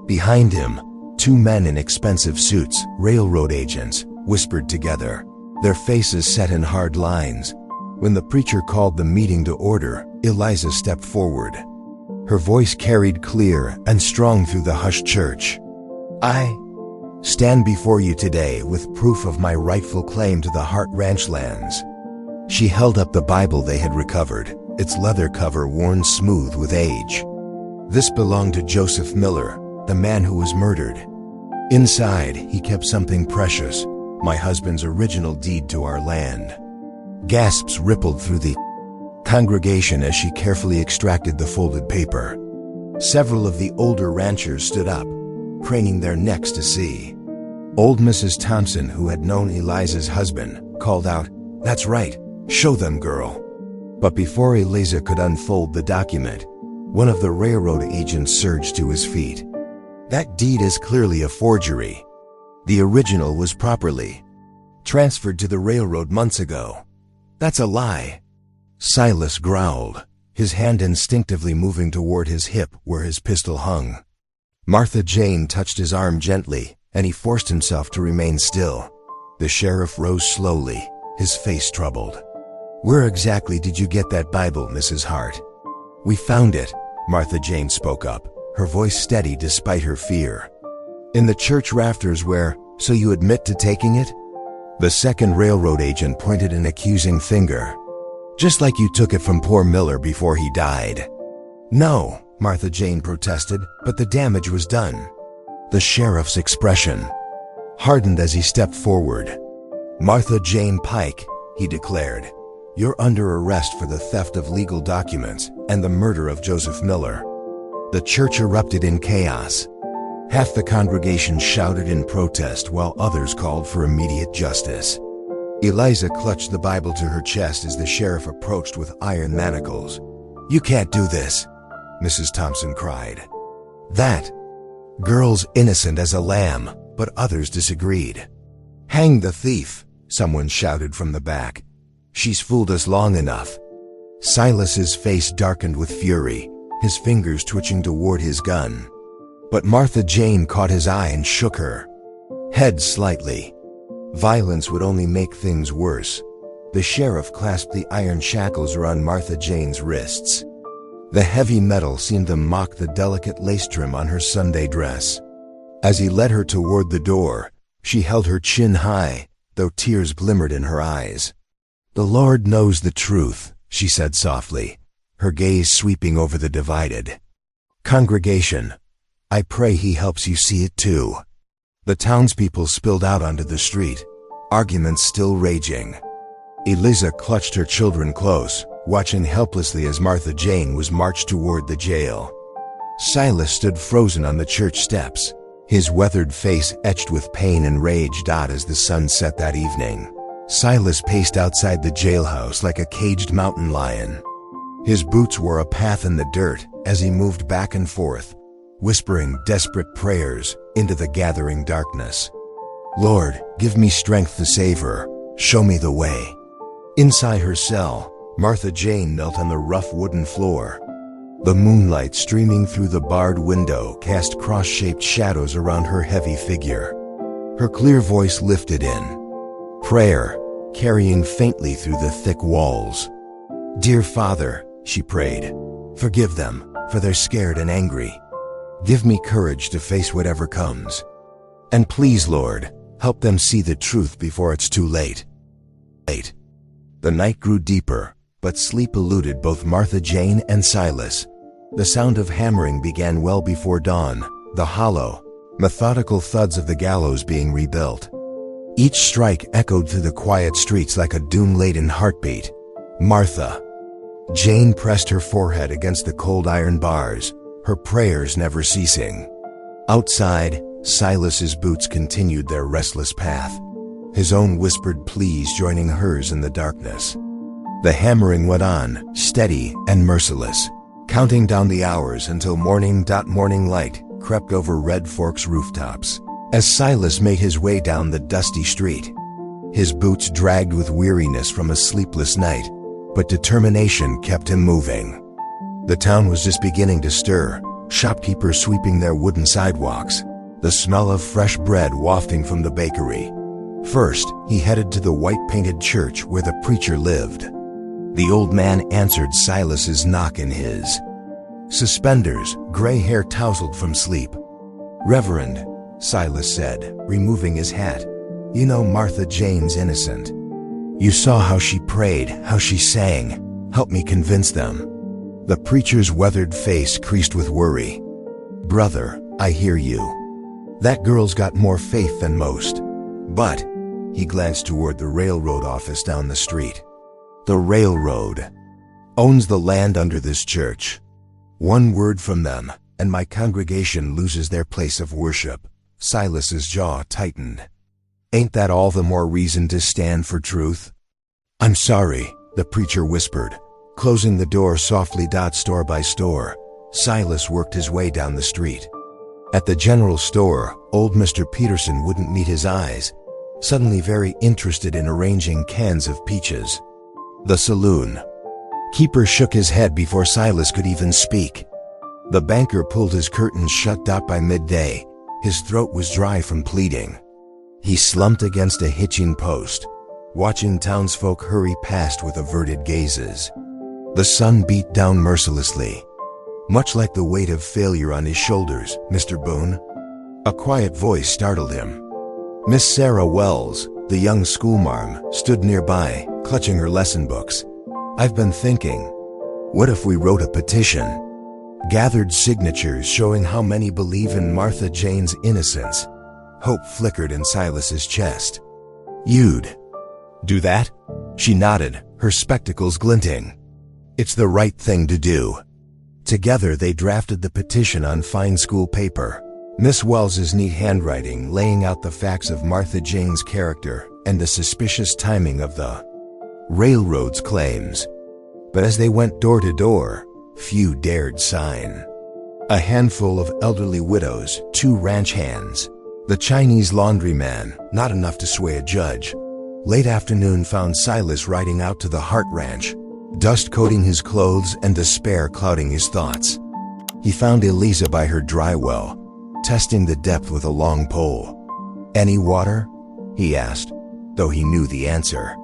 Behind him, 2 men in expensive suits, railroad agents, whispered together, their faces set in hard lines. When the preacher called the meeting to order, Eliza stepped forward. Her voice carried clear and strong through the hushed church. "I stand before you today with proof of my rightful claim to the Hart Ranch lands." She held up the Bible they had recovered, its leather cover worn smooth with age. "This belonged to Joseph Miller, the man who was murdered. Inside, he kept something precious, my husband's original deed to our land." Gasps rippled through the congregation as she carefully extracted the folded paper. Several of the older ranchers stood up, craning their necks to see. Old Mrs. Thompson, who had known Eliza's husband, called out, "That's right, show them, girl." But before Eliza could unfold the document, one of the railroad agents surged to his feet. "That deed is clearly a forgery. The original was properly transferred to the railroad months ago." "That's a lie." Silas growled, his hand instinctively moving toward his hip where his pistol hung. Martha Jane touched his arm gently, and he forced himself to remain still. The sheriff rose slowly, his face troubled. "Where exactly did you get that Bible, Mrs. Hart?" "We found it," Martha Jane spoke up, her voice steady despite her fear. "In the church rafters where, so you admit to taking it?" The second railroad agent pointed an accusing finger. "Just like you took it from poor Miller before he died." "No," Martha Jane protested, but the damage was done. The sheriff's expression hardened as he stepped forward. "Martha Jane Pike," he declared, "you're under arrest for the theft of legal documents and the murder of Joseph Miller." The church erupted in chaos. Half the congregation shouted in protest while others called for immediate justice. Eliza clutched the Bible to her chest as the sheriff approached with iron manacles. "You can't do this," Mrs. Thompson cried. "That girl's innocent as a lamb," but others disagreed. "Hang the thief," someone shouted from the back. "She's fooled us long enough." Silas's face darkened with fury, his fingers twitching toward his gun. But Martha Jane caught his eye and shook her head slightly. Violence would only make things worse. The sheriff clasped the iron shackles around Martha Jane's wrists. The heavy metal seemed to mock the delicate lace trim on her Sunday dress. As he led her toward the door, she held her chin high, though tears glimmered in her eyes. "The Lord knows the truth," she said softly, her gaze sweeping over the divided congregation. "I pray He helps you see it too." The townspeople spilled out onto the street, arguments still raging. Eliza clutched her children close, watching helplessly as Martha Jane was marched toward the jail. Silas stood frozen on the church steps, his weathered face etched with pain and rage. As the sun set that evening, Silas paced outside the jailhouse like a caged mountain lion. His boots wore a path in the dirt as he moved back and forth, whispering desperate prayers into the gathering darkness. "Lord, give me strength to save her. Show me the way." Inside her cell, Martha Jane knelt on the rough wooden floor. The moonlight streaming through the barred window cast cross-shaped shadows around her heavy figure. Her clear voice lifted in prayer, carrying faintly through the thick walls. "Dear Father," she prayed, "forgive them, for they're scared and angry. Give me courage to face whatever comes. And please, Lord, help them see the truth before it's too late." The night grew deeper, but sleep eluded both Martha Jane and Silas. The sound of hammering began well before dawn, the hollow, methodical thuds of the gallows being rebuilt. Each strike echoed through the quiet streets like a doom-laden heartbeat. Martha Jane pressed her forehead against the cold iron bars, her prayers never ceasing. Outside, Silas's boots continued their restless path, his own whispered pleas joining hers in the darkness. The hammering went on, steady and merciless, counting down the hours until morning. Morning light crept over Red Fork's rooftops as Silas made his way down the dusty street. His boots dragged with weariness from a sleepless night, but determination kept him moving. The town was just beginning to stir, shopkeepers sweeping their wooden sidewalks, the smell of fresh bread wafting from the bakery. First, he headed to the white-painted church where the preacher lived. The old man answered Silas's knock in his suspenders, gray hair tousled from sleep. "Reverend," Silas said, removing his hat, "you know Martha Jane's innocent. You saw how she prayed, how she sang. Help me convince them." The preacher's weathered face creased with worry. "Brother, I hear you. That girl's got more faith than most. But," he glanced toward the railroad office down the street, "the railroad owns the land under this church. One word from them, and my congregation loses their place of worship." Silas's jaw tightened. "Ain't that all the more reason to stand for truth?" "I'm sorry," the preacher whispered, closing the door softly. Store by store, Silas worked his way down the street. At the general store, old Mr. Peterson wouldn't meet his eyes, suddenly very interested in arranging cans of peaches. The saloon keeper shook his head before Silas could even speak. The banker pulled his curtains shut. By midday, his throat was dry from pleading. He slumped against a hitching post, watching townsfolk hurry past with averted gazes. The sun beat down mercilessly, much like the weight of failure on his shoulders. "Mr. Boone?" A quiet voice startled him. Miss Sarah Wells, the young schoolmarm, stood nearby, clutching her lesson books. "I've been thinking, what if we wrote a petition? Gathered signatures showing how many believe in Martha Jane's innocence. Hope flickered in Silas's chest. "You'd do that?" She nodded, her spectacles glinting. "It's the right thing to do." Together they drafted the petition on fine school paper. Miss Wells's neat handwriting laying out the facts of Martha Jane's character and the suspicious timing of the railroad's claims. But as they went door to door, few dared sign. A handful of elderly widows, 2 ranch hands, the Chinese laundryman, not enough to sway a judge. Late afternoon found Silas riding out to the Hart Ranch, dust coating his clothes and despair clouding his thoughts. He found Eliza by her dry well, testing the depth with a long pole. "Any water?" he asked, though he knew the answer.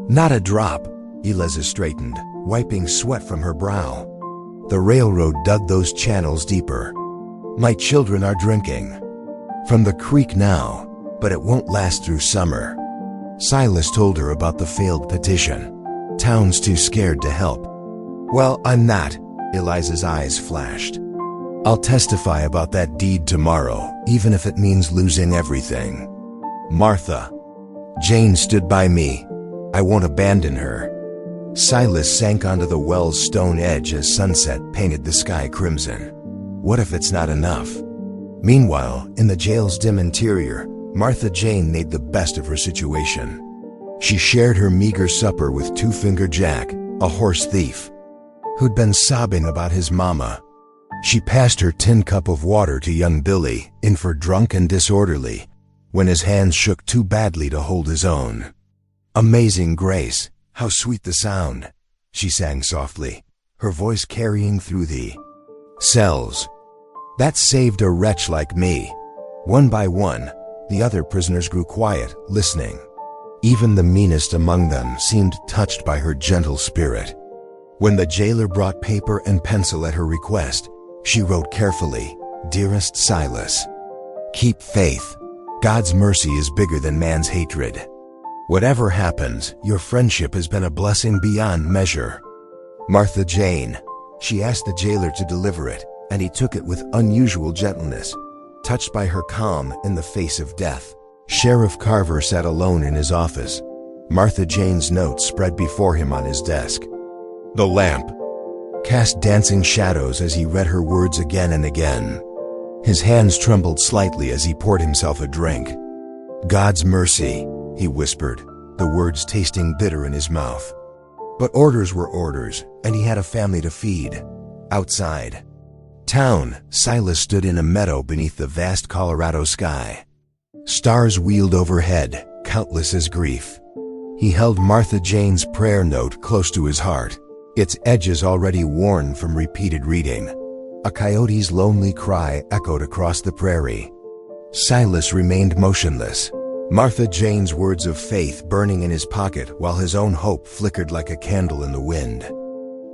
"Not a drop," Eliza straightened, wiping sweat from her brow. The railroad dug those channels deeper. "My children are drinking from the creek now, but it won't last through summer." Silas told her about the failed petition. Town's too scared to help. "Well, I'm not," Eliza's eyes flashed. "I'll testify about that deed tomorrow, even if it means losing everything. Martha Jane stood by me. I won't abandon her." Silas sank onto the well's stone edge as sunset painted the sky crimson. What if it's not enough? Meanwhile, in the jail's dim interior, Martha Jane made the best of her situation. She shared her meager supper with Two-Finger Jack, a horse thief, who'd been sobbing about his mama. She passed her tin cup of water to young Billy, in for drunk and disorderly, when his hands shook too badly to hold his own. "Amazing grace, how sweet the sound," she sang softly, her voice carrying through the cells. "That saved a wretch like me." One by one, the other prisoners grew quiet, listening. Even the meanest among them seemed touched by her gentle spirit. When the jailer brought paper and pencil at her request, she wrote carefully, "Dearest Silas, keep faith. God's mercy is bigger than man's hatred. Whatever happens, your friendship has been a blessing beyond measure. Martha Jane." She asked the jailer to deliver it, and he took it with unusual gentleness, touched by her calm in the face of death. Sheriff Carver sat alone in his office. Martha Jane's notes spread before him on his desk. The lamp cast dancing shadows as he read her words again and again. His hands trembled slightly as he poured himself a drink. "God's mercy," he whispered, the words tasting bitter in his mouth. But orders were orders, and he had a family to feed. Outside town, Silas stood in a meadow beneath the vast Colorado sky. Stars wheeled overhead, countless as grief. He held Martha Jane's prayer note close to his heart, its edges already worn from repeated reading. A coyote's lonely cry echoed across the prairie. Silas remained motionless, Martha Jane's words of faith burning in his pocket while his own hope flickered like a candle in the wind.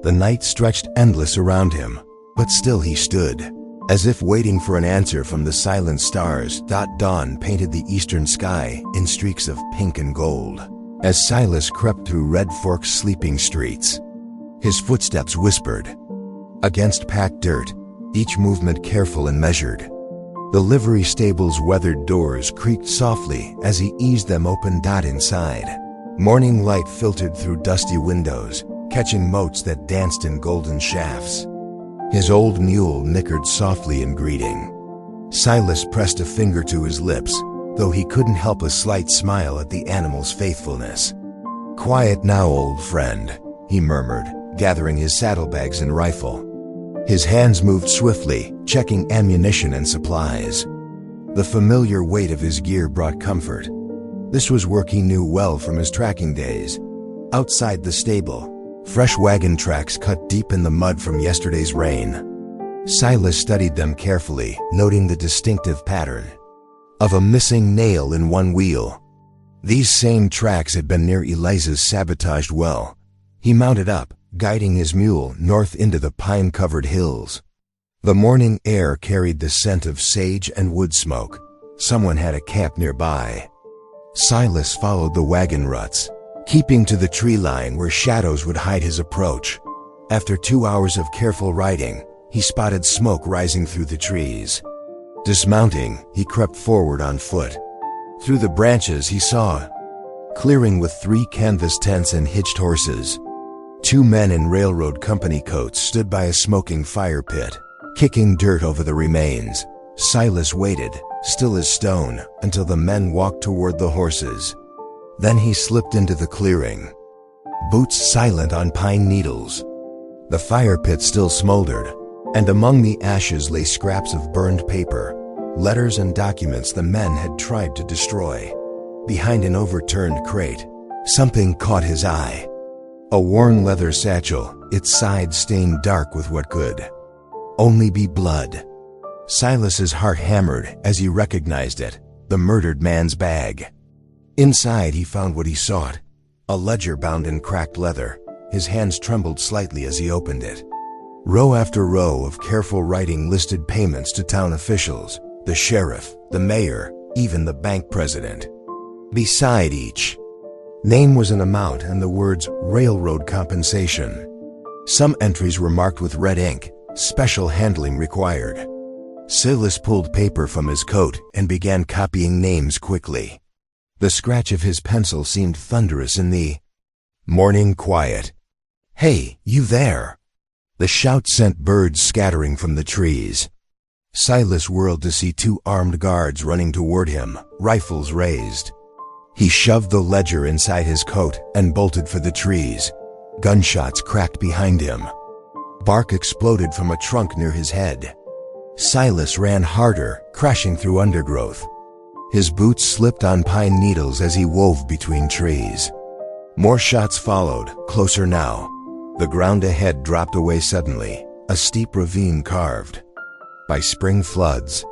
The night stretched endless around him, but still he stood, as if waiting for an answer from the silent stars. Dawn painted the eastern sky in streaks of pink and gold. As Silas crept through Red Fork's sleeping streets, his footsteps whispered against packed dirt, each movement careful and measured. The livery stable's weathered doors creaked softly as he eased them open. Inside, morning light filtered through dusty windows, catching motes that danced in golden shafts. His old mule nickered softly in greeting. Silas pressed a finger to his lips, though he couldn't help a slight smile at the animal's faithfulness. "Quiet now, old friend," he murmured, gathering his saddlebags and rifle. His hands moved swiftly, checking ammunition and supplies. The familiar weight of his gear brought comfort. This was work he knew well from his tracking days. Outside the stable, fresh wagon tracks cut deep in the mud from yesterday's rain. Silas studied them carefully, noting the distinctive pattern of a missing nail in one wheel. These same tracks had been near Eliza's sabotaged well. He mounted up, guiding his mule north into the pine-covered hills. The morning air carried the scent of sage and wood smoke. Someone had a camp nearby. Silas followed the wagon ruts, keeping to the tree line where shadows would hide his approach. After 2 hours of careful riding, he spotted smoke rising through the trees. Dismounting, he crept forward on foot. Through the branches he saw a clearing with 3 canvas tents and hitched horses. 2 men in railroad company coats stood by a smoking fire pit, kicking dirt over the remains. Silas waited, still as stone, until the men walked toward the horses. Then he slipped into the clearing, boots silent on pine needles. The fire pit still smoldered, and among the ashes lay scraps of burned paper, letters and documents the men had tried to destroy. Behind an overturned crate, something caught his eye. A worn leather satchel, its sides stained dark with what could only be blood. Silas's heart hammered as he recognized it, the murdered man's bag. Inside he found what he sought, a ledger bound in cracked leather. His hands trembled slightly as he opened it. Row after row of careful writing listed payments to town officials, the sheriff, the mayor, even the bank president. Beside each name was an amount and the words railroad compensation. Some entries were marked with red ink, special handling required. Silas pulled paper from his coat and began copying names quickly. The scratch of his pencil seemed thunderous in the morning quiet. "Hey, you there!" The shout sent birds scattering from the trees. Silas whirled to see 2 armed guards running toward him, rifles raised. He shoved the ledger inside his coat and bolted for the trees. Gunshots cracked behind him. Bark exploded from a trunk near his head. Silas ran harder, crashing through undergrowth. His boots slipped on pine needles as he wove between trees. More shots followed, closer now. The ground ahead dropped away suddenly, a steep ravine carved by spring floods.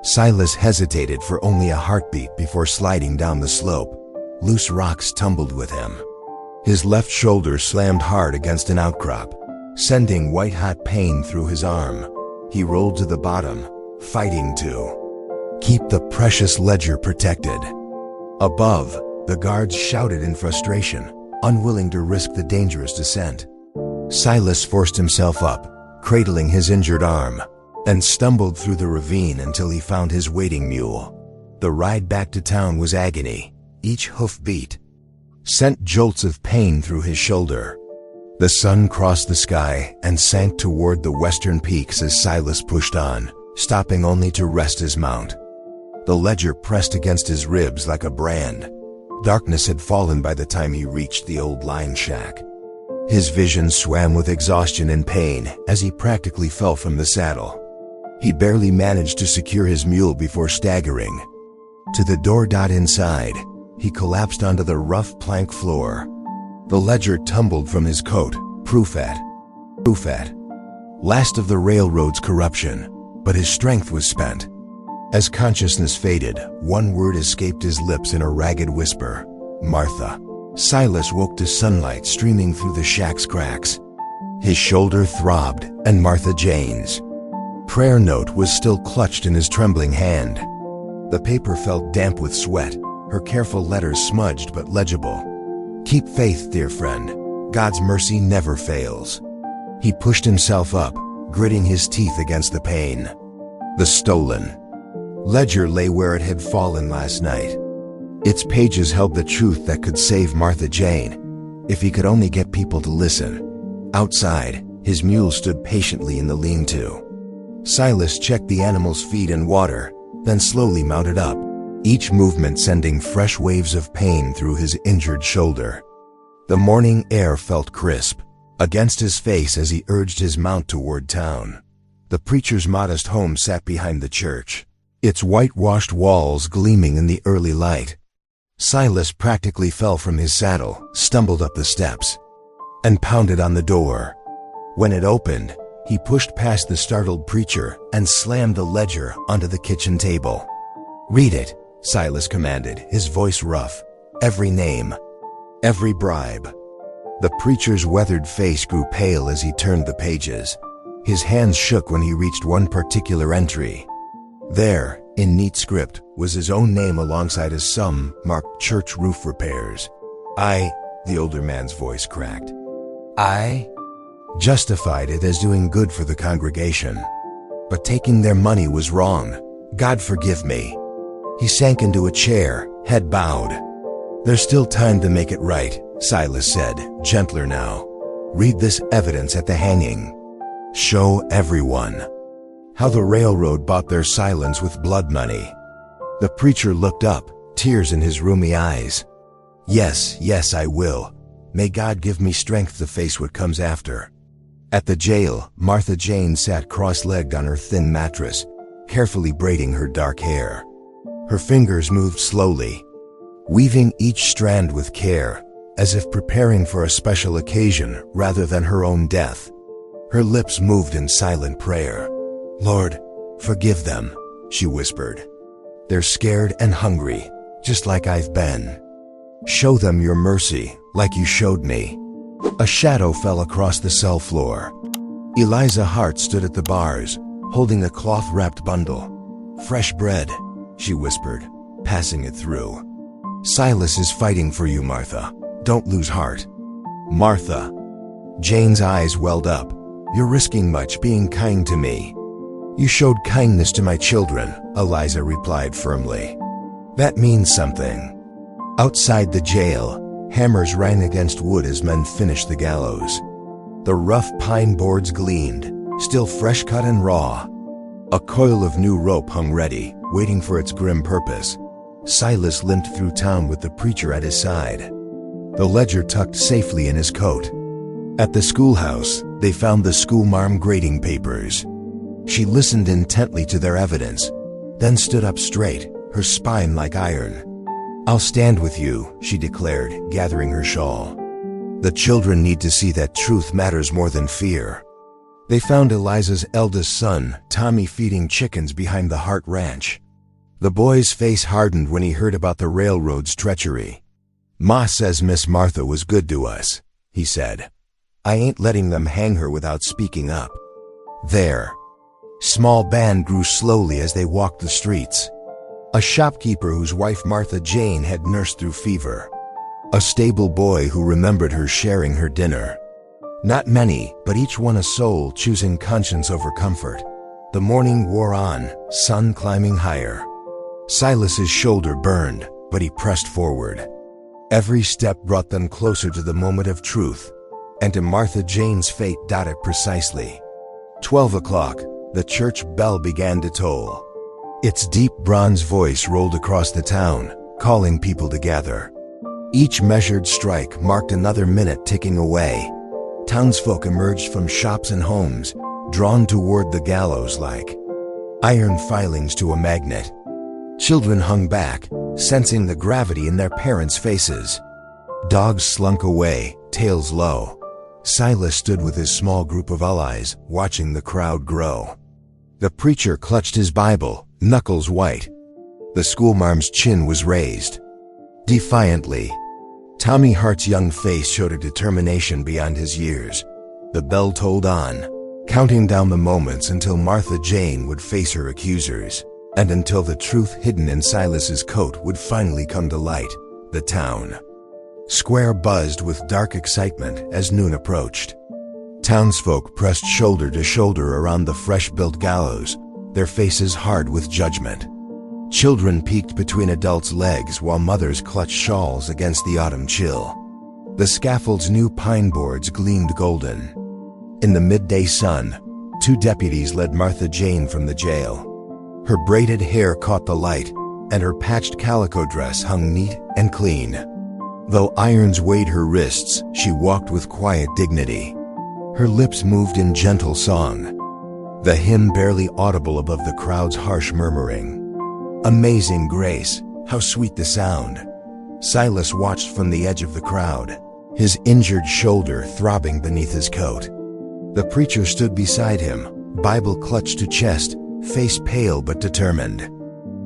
Silas hesitated for only a heartbeat before sliding down the slope. Loose rocks tumbled with him. His left shoulder slammed hard against an outcrop, sending white-hot pain through his arm. He rolled to the bottom, fighting to keep the precious ledger protected. Above, the guards shouted in frustration, unwilling to risk the dangerous descent. Silas forced himself up, cradling his injured arm, and stumbled through the ravine until he found his waiting mule. The ride back to town was agony. Each hoofbeat sent jolts of pain through his shoulder. The sun crossed the sky and sank toward the western peaks as Silas pushed on, stopping only to rest his mount. The ledger pressed against his ribs like a brand. Darkness had fallen by the time he reached the old line shack. His vision swam with exhaustion and pain as he practically fell from the saddle. He barely managed to secure his mule before staggering to the door. Inside, he collapsed onto the rough plank floor. The ledger tumbled from his coat, proof at last of the railroad's corruption, but his strength was spent. As consciousness faded, one word escaped his lips in a ragged whisper: "Martha." Silas woke to sunlight streaming through the shack's cracks. His shoulder throbbed, and Martha Jane's prayer note was still clutched in his trembling hand. The paper felt damp with sweat, her careful letters smudged but legible. "Keep faith, dear friend. God's mercy never fails." He pushed himself up, gritting his teeth against the pain. The stolen ledger lay where it had fallen last night. Its pages held the truth that could save Martha Jane, if he could only get people to listen. Outside, his mule stood patiently in the lean-to. Silas checked the animal's feed and water, then slowly mounted up, each movement sending fresh waves of pain through his injured shoulder. The morning air felt crisp against his face as he urged his mount toward town. The preacher's modest home sat behind the church, its whitewashed walls gleaming in the early light. Silas practically fell from his saddle, stumbled up the steps, and pounded on the door. When it opened, he pushed past the startled preacher and slammed the ledger onto the kitchen table. "Read it," Silas commanded, his voice rough. "Every name, every bribe." The preacher's weathered face grew pale as he turned the pages. His hands shook when he reached one particular entry. There, in neat script, was his own name alongside a sum marked church roof repairs. The older man's voice cracked. justified it as doing good for the congregation. But taking their money was wrong. God forgive me. He sank into a chair, head bowed. There's still time to make it right, Silas said, gentler now. Read this evidence at the hanging. Show everyone how the railroad bought their silence with blood money. The preacher looked up, tears in his rheumy eyes. Yes, yes, I will. May God give me strength to face what comes after. At the jail, Martha Jane sat cross-legged on her thin mattress, carefully braiding her dark hair. Her fingers moved slowly, weaving each strand with care, as if preparing for a special occasion rather than her own death. Her lips moved in silent prayer. Lord, forgive them, she whispered. They're scared and hungry, just like I've been. Show them your mercy, like you showed me. A shadow fell across the cell floor. Eliza Hart stood at the bars, holding a cloth-wrapped bundle. Fresh bread, she whispered, passing it through. Silas is fighting for you, Martha. Don't lose heart. Martha. Jane's eyes welled up. You're risking much being kind to me. You showed kindness to my children, Eliza replied firmly. That means something. Outside the jail, hammers rang against wood as men finished the gallows. The rough pine boards gleamed, still fresh cut and raw. A coil of new rope hung ready, waiting for its grim purpose. Silas limped through town with the preacher at his side, the ledger tucked safely in his coat. At the schoolhouse, they found the schoolmarm grading papers. She listened intently to their evidence, then stood up straight, her spine like iron. I'll stand with you, she declared, gathering her shawl. The children need to see that truth matters more than fear. They found Eliza's eldest son, Tommy, feeding chickens behind the Hart Ranch. The boy's face hardened when he heard about the railroad's treachery. Ma says Miss Martha was good to us, he said. I ain't letting them hang her without speaking up. Their small band grew slowly as they walked the streets. A shopkeeper whose wife Martha Jane had nursed through fever. A stable boy who remembered her sharing her dinner. Not many, but each one a soul choosing conscience over comfort. The morning wore on, sun climbing higher. Silas's shoulder burned, but he pressed forward. Every step brought them closer to the moment of truth, and to Martha Jane's fate dotted precisely. 12 o'clock, the church bell began to toll. Its deep bronze voice rolled across the town, calling people to gather. Each measured strike marked another minute ticking away. Townsfolk emerged from shops and homes, drawn toward the gallows like iron filings to a magnet. Children hung back, sensing the gravity in their parents' faces. Dogs slunk away, tails low. Silas stood with his small group of allies, watching the crowd grow. The preacher clutched his Bible, knuckles white. The schoolmarm's chin was raised. Defiantly, Tommy Hart's young face showed a determination beyond his years. The bell tolled on, counting down the moments until Martha Jane would face her accusers, and until the truth hidden in Silas's coat would finally come to light. The town square buzzed with dark excitement as noon approached. Townsfolk pressed shoulder to shoulder around the fresh-built gallows, their faces hard with judgment. Children peeked between adults' legs while mothers clutched shawls against the autumn chill. The scaffold's new pine boards gleamed golden. In the midday sun, 2 deputies led Martha Jane from the jail. Her braided hair caught the light, and her patched calico dress hung neat and clean. Though irons weighed her wrists, she walked with quiet dignity. Her lips moved in gentle song, the hymn barely audible above the crowd's harsh murmuring. Amazing grace, how sweet the sound. Silas watched from the edge of the crowd, his injured shoulder throbbing beneath his coat. The preacher stood beside him, Bible clutched to chest, face pale but determined.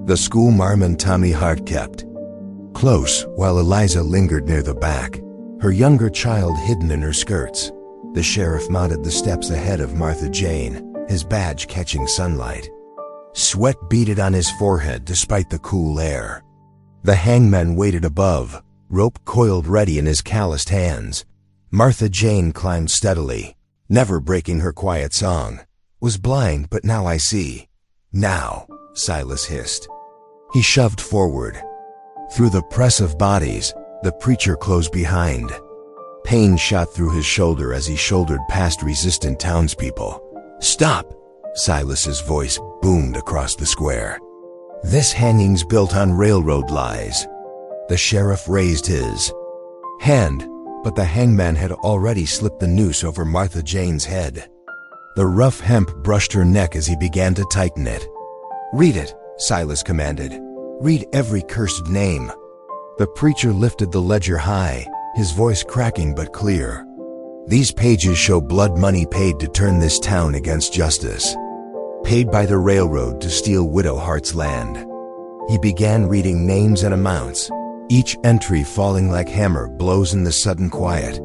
The schoolmarm and Tommy Hart kept close while Eliza lingered near the back, her younger child hidden in her skirts. The sheriff mounted the steps ahead of Martha Jane, his badge catching sunlight. Sweat beaded on his forehead despite the cool air. The hangman waited above, rope coiled ready in his calloused hands. Martha Jane climbed steadily, never breaking her quiet song. Was blind, but now I see. Now, Silas hissed. He shoved forward. Through the press of bodies, the preacher closed behind. Pain shot through his shoulder as he shouldered past resistant townspeople. Stop! Silas's voice boomed across the square. This hanging's built on railroad lies. The sheriff raised his hand, but the hangman had already slipped the noose over Martha Jane's head. The rough hemp brushed her neck as he began to tighten it. Read it, Silas commanded. Read every cursed name. The preacher lifted the ledger high, his voice cracking but clear. These pages show blood money paid to turn this town against justice. Paid by the railroad to steal Widow Hart's land. He began reading names and amounts, each entry falling like hammer blows in the sudden quiet.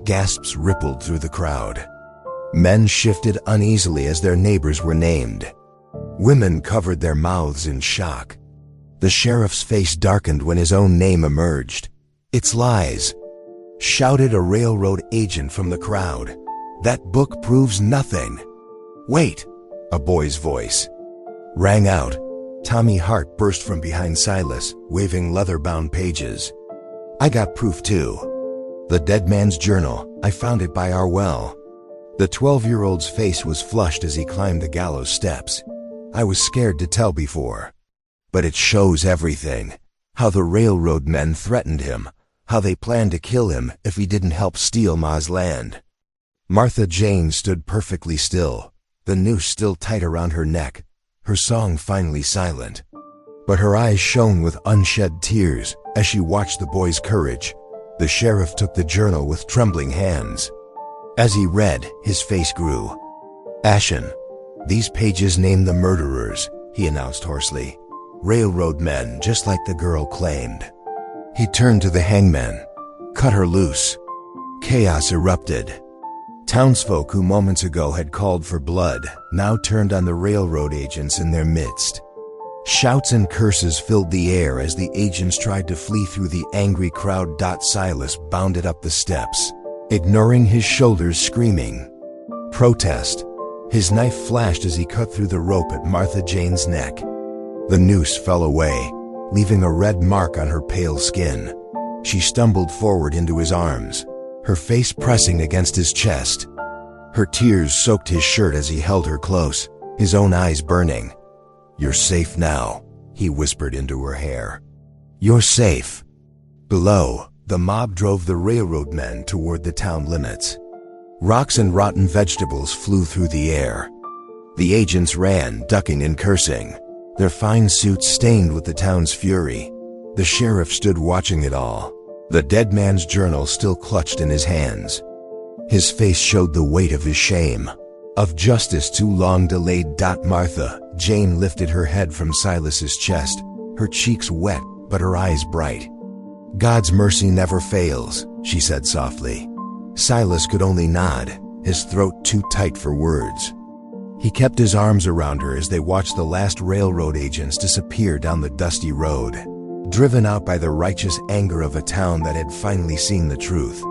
Gasps rippled through the crowd. Men shifted uneasily as their neighbors were named. Women covered their mouths in shock. The sheriff's face darkened when his own name emerged. It's lies, shouted a railroad agent from the crowd. That book proves nothing. Wait, a boy's voice rang out. Tommy Hart burst from behind Silas, waving leather-bound pages. I got proof too. The dead man's journal, I found it by our well. The 12-year-old's face was flushed as he climbed the gallows steps. I was scared to tell before. But it shows everything. How the railroad men threatened him. How they planned to kill him if he didn't help steal Ma's land. Martha Jane stood perfectly still, the noose still tight around her neck, her song finally silent. But her eyes shone with unshed tears as she watched the boy's courage. The sheriff took the journal with trembling hands. As he read, his face grew ashen. These pages name the murderers, he announced hoarsely. Railroad men, just like the girl claimed. He turned to the hangman. Cut her loose. Chaos erupted. Townsfolk who moments ago had called for blood now turned on the railroad agents in their midst. Shouts and curses filled the air as the agents tried to flee through the angry crowd. Silas bounded up the steps, ignoring his shoulders, screaming protest. His knife flashed as he cut through the rope at Martha Jane's neck. The noose fell away, leaving a red mark on her pale skin. She stumbled forward into his arms, her face pressing against his chest. Her tears soaked his shirt as he held her close, his own eyes burning. You're safe now, he whispered into her hair. You're safe. Below, the mob drove the railroad men toward the town limits. Rocks and rotten vegetables flew through the air. The agents ran, ducking and cursing, their fine suits stained with the town's fury. The sheriff stood watching it all, the dead man's journal still clutched in his hands. His face showed the weight of his shame, of justice too long delayed. Martha Jane lifted her head from Silas's chest, her cheeks wet but her eyes bright. God's mercy never fails, she said softly. Silas could only nod, his throat too tight for words. He kept his arms around her as they watched the last railroad agents disappear down the dusty road, driven out by the righteous anger of a town that had finally seen the truth.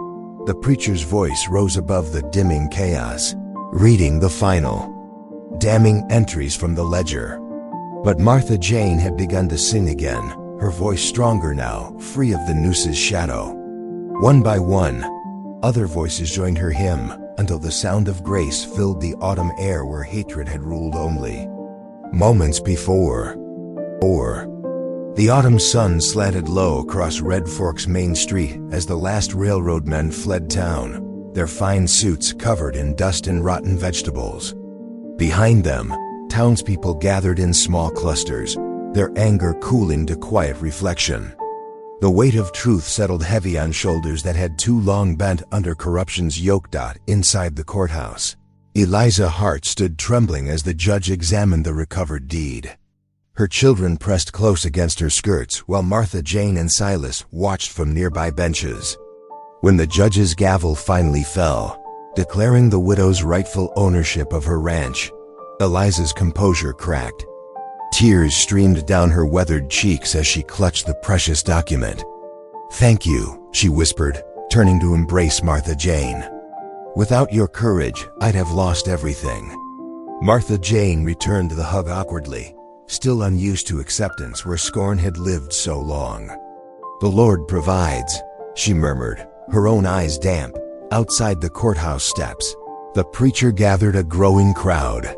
The preacher's voice rose above the dimming chaos, reading the final, damning entries from the ledger. But Martha Jane had begun to sing again, her voice stronger now, free of the noose's shadow. One by one, other voices joined her hymn, until the sound of grace filled the autumn air where hatred had ruled only. Moments before, the autumn sun slanted low across Red Fork's main street as the last railroad men fled town, their fine suits covered in dust and rotten vegetables. Behind them, townspeople gathered in small clusters, their anger cooling to quiet reflection. The weight of truth settled heavy on shoulders that had too long bent under corruption's yoke. Inside the courthouse, Eliza Hart stood trembling as the judge examined the recovered deed. Her children pressed close against her skirts while Martha Jane and Silas watched from nearby benches. When the judge's gavel finally fell, declaring the widow's rightful ownership of her ranch, Eliza's composure cracked. Tears streamed down her weathered cheeks as she clutched the precious document. Thank you, she whispered, turning to embrace Martha Jane. Without your courage, I'd have lost everything." Martha Jane returned the hug awkwardly, still unused to acceptance where scorn had lived so long. "The Lord provides," she murmured, her own eyes damp. Outside the courthouse steps, the preacher gathered a growing crowd.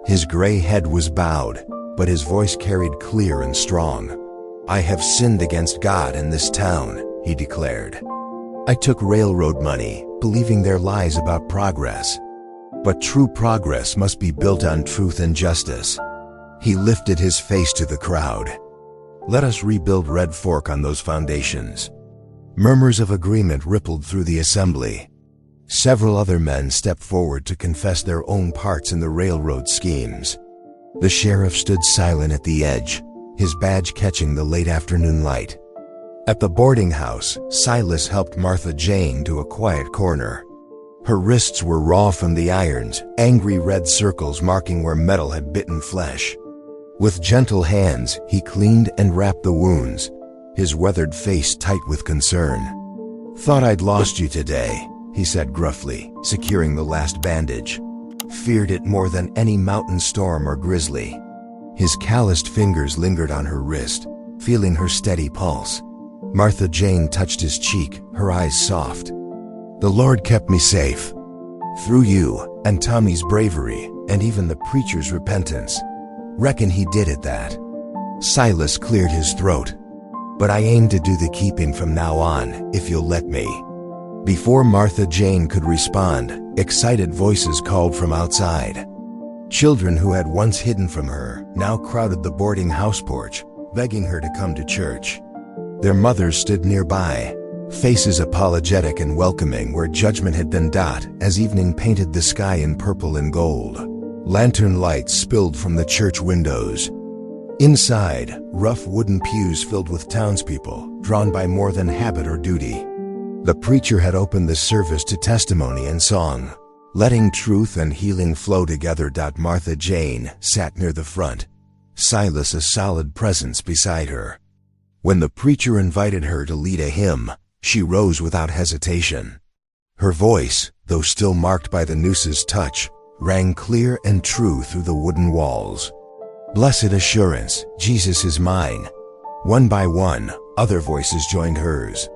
His gray head was bowed, but his voice carried clear and strong. "I have sinned against God and this town," he declared. "I took railroad money, believing their lies about progress. But true progress must be built on truth and justice." He lifted his face to the crowd. "Let us rebuild Red Fork on those foundations." Murmurs of agreement rippled through the assembly. Several other men stepped forward to confess their own parts in the railroad schemes. The sheriff stood silent at the edge, his badge catching the late afternoon light. At the boarding house, Silas helped Martha Jane to a quiet corner. Her wrists were raw from the irons, angry red circles marking where metal had bitten flesh. With gentle hands, he cleaned and wrapped the wounds, his weathered face tight with concern. "Thought I'd lost you today," he said gruffly, securing the last bandage. "Feared it more than any mountain storm or grizzly." His calloused fingers lingered on her wrist, feeling her steady pulse. Martha Jane touched his cheek, her eyes soft. "The Lord kept me safe. Through you, and Tommy's bravery, and even the preacher's repentance. Reckon he did it that." Silas cleared his throat. "But I aim to do the keeping from now on, if you'll let me." Before Martha Jane could respond, excited voices called from outside. Children who had once hidden from her now crowded the boarding house porch, begging her to come to church. Their mothers stood nearby, faces apologetic and welcoming where judgment had been dot as evening painted the sky in purple and gold. Lantern lights spilled from the church windows. Inside, rough wooden pews filled with townspeople, drawn by more than habit or duty. The preacher had opened the service to testimony and song, letting truth and healing flow together. Martha Jane sat near the front, Silas a solid presence beside her. When the preacher invited her to lead a hymn, she rose without hesitation. Her voice, though still marked by the noose's touch, rang clear and true through the wooden walls. "Blessed assurance, Jesus is mine." One by one, other voices joined hers.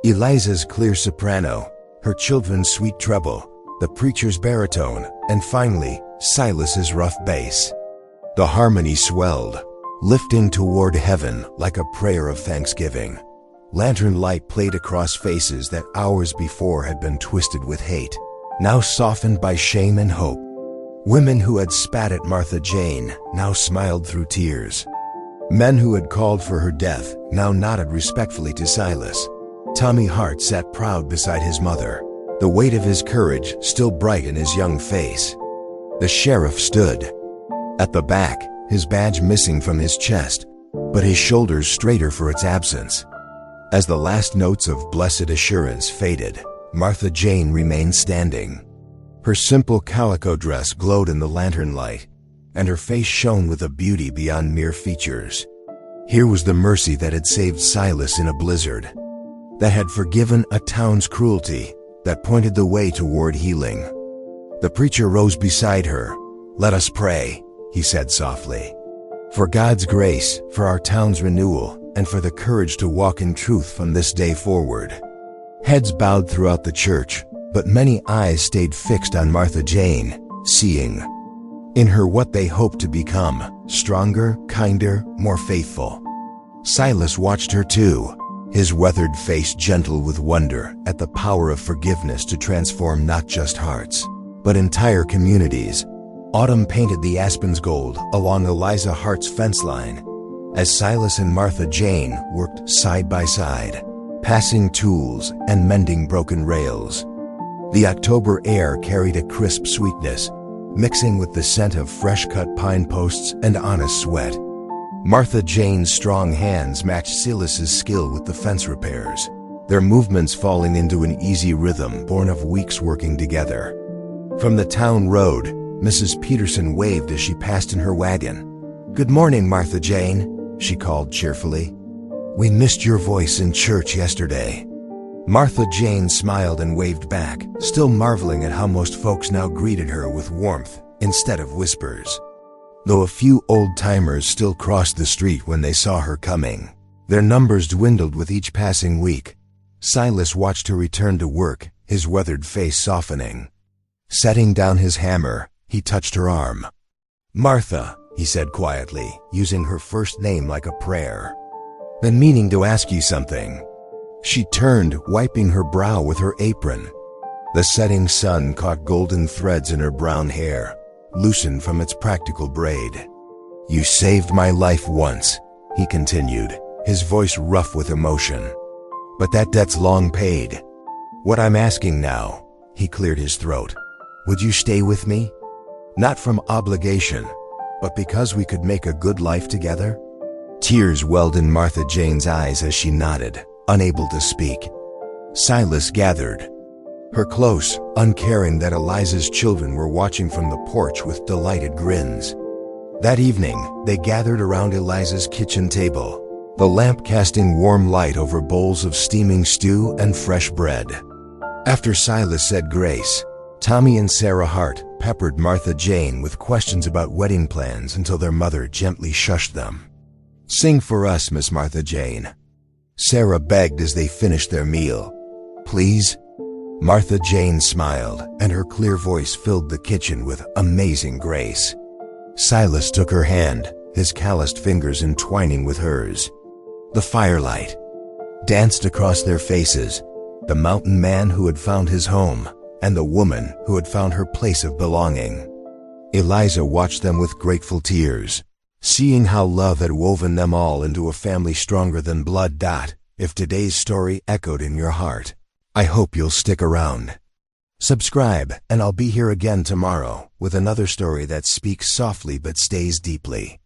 Eliza's clear soprano, her children's sweet treble, the preacher's baritone, and finally, Silas's rough bass. The harmony swelled, lifting toward heaven like a prayer of thanksgiving. Lantern light played across faces that hours before had been twisted with hate, now softened by shame and hope. Women who had spat at Martha Jane now smiled through tears. Men who had called for her death now nodded respectfully to Silas. Tommy Hart sat proud beside his mother, the weight of his courage still bright in his young face. The sheriff stood. At the back, his badge missing from his chest, but his shoulders straighter for its absence. As the last notes of Blessed Assurance faded, Martha Jane remained standing. Her simple calico dress glowed in the lantern light, and her face shone with a beauty beyond mere features. Here was the mercy that had saved Silas in a blizzard, that had forgiven a town's cruelty, that pointed the way toward healing. The preacher rose beside her. "Let us pray," he said softly. "For God's grace, for our town's renewal, and for the courage to walk in truth from this day forward." Heads bowed throughout the church, but many eyes stayed fixed on Martha Jane, seeing in her what they hoped to become, stronger, kinder, more faithful. Silas watched her too, his weathered face gentle with wonder at the power of forgiveness to transform not just hearts, but entire communities. Autumn painted the aspens gold along Eliza Hart's fence line, as Silas and Martha Jane worked side by side, passing tools and mending broken rails. The October air carried a crisp sweetness, mixing with the scent of fresh-cut pine posts and honest sweat. Martha Jane's strong hands matched Silas's skill with the fence repairs, their movements falling into an easy rhythm born of weeks working together. From the town road, Mrs. Peterson waved as she passed in her wagon. "Good morning, Martha Jane," she called cheerfully. "We missed your voice in church yesterday." Martha Jane smiled and waved back, still marveling at how most folks now greeted her with warmth instead of whispers. Though a few old-timers still crossed the street when they saw her coming, their numbers dwindled with each passing week. Silas watched her return to work, his weathered face softening. Setting down his hammer, he touched her arm. "Martha," he said quietly, using her first name like a prayer. "Been meaning to ask you something." She turned, wiping her brow with her apron. The setting sun caught golden threads in her brown hair, loosened from its practical braid. "You saved my life once," he continued, his voice rough with emotion. "But that debt's long paid. What I'm asking now," he cleared his throat, "would you stay with me? Not from obligation, but because we could make a good life together?" Tears welled in Martha Jane's eyes as she nodded, unable to speak. Silas gathered her close, uncaring that Eliza's children were watching from the porch with delighted grins. That evening, they gathered around Eliza's kitchen table, the lamp casting warm light over bowls of steaming stew and fresh bread. After Silas said grace, Tommy and Sarah Hart peppered Martha Jane with questions about wedding plans until their mother gently shushed them. "Sing for us, Miss Martha Jane," Sarah begged as they finished their meal. "Please?" Martha Jane smiled, and her clear voice filled the kitchen with amazing grace. Silas took her hand, his calloused fingers entwining with hers. The firelight danced across their faces, the mountain man who had found his home, and the woman who had found her place of belonging. Eliza watched them with grateful tears, seeing how love had woven them all into a family stronger than blood. If today's story echoed in your heart, I hope you'll stick around. Subscribe, and I'll be here again tomorrow with another story that speaks softly but stays deeply.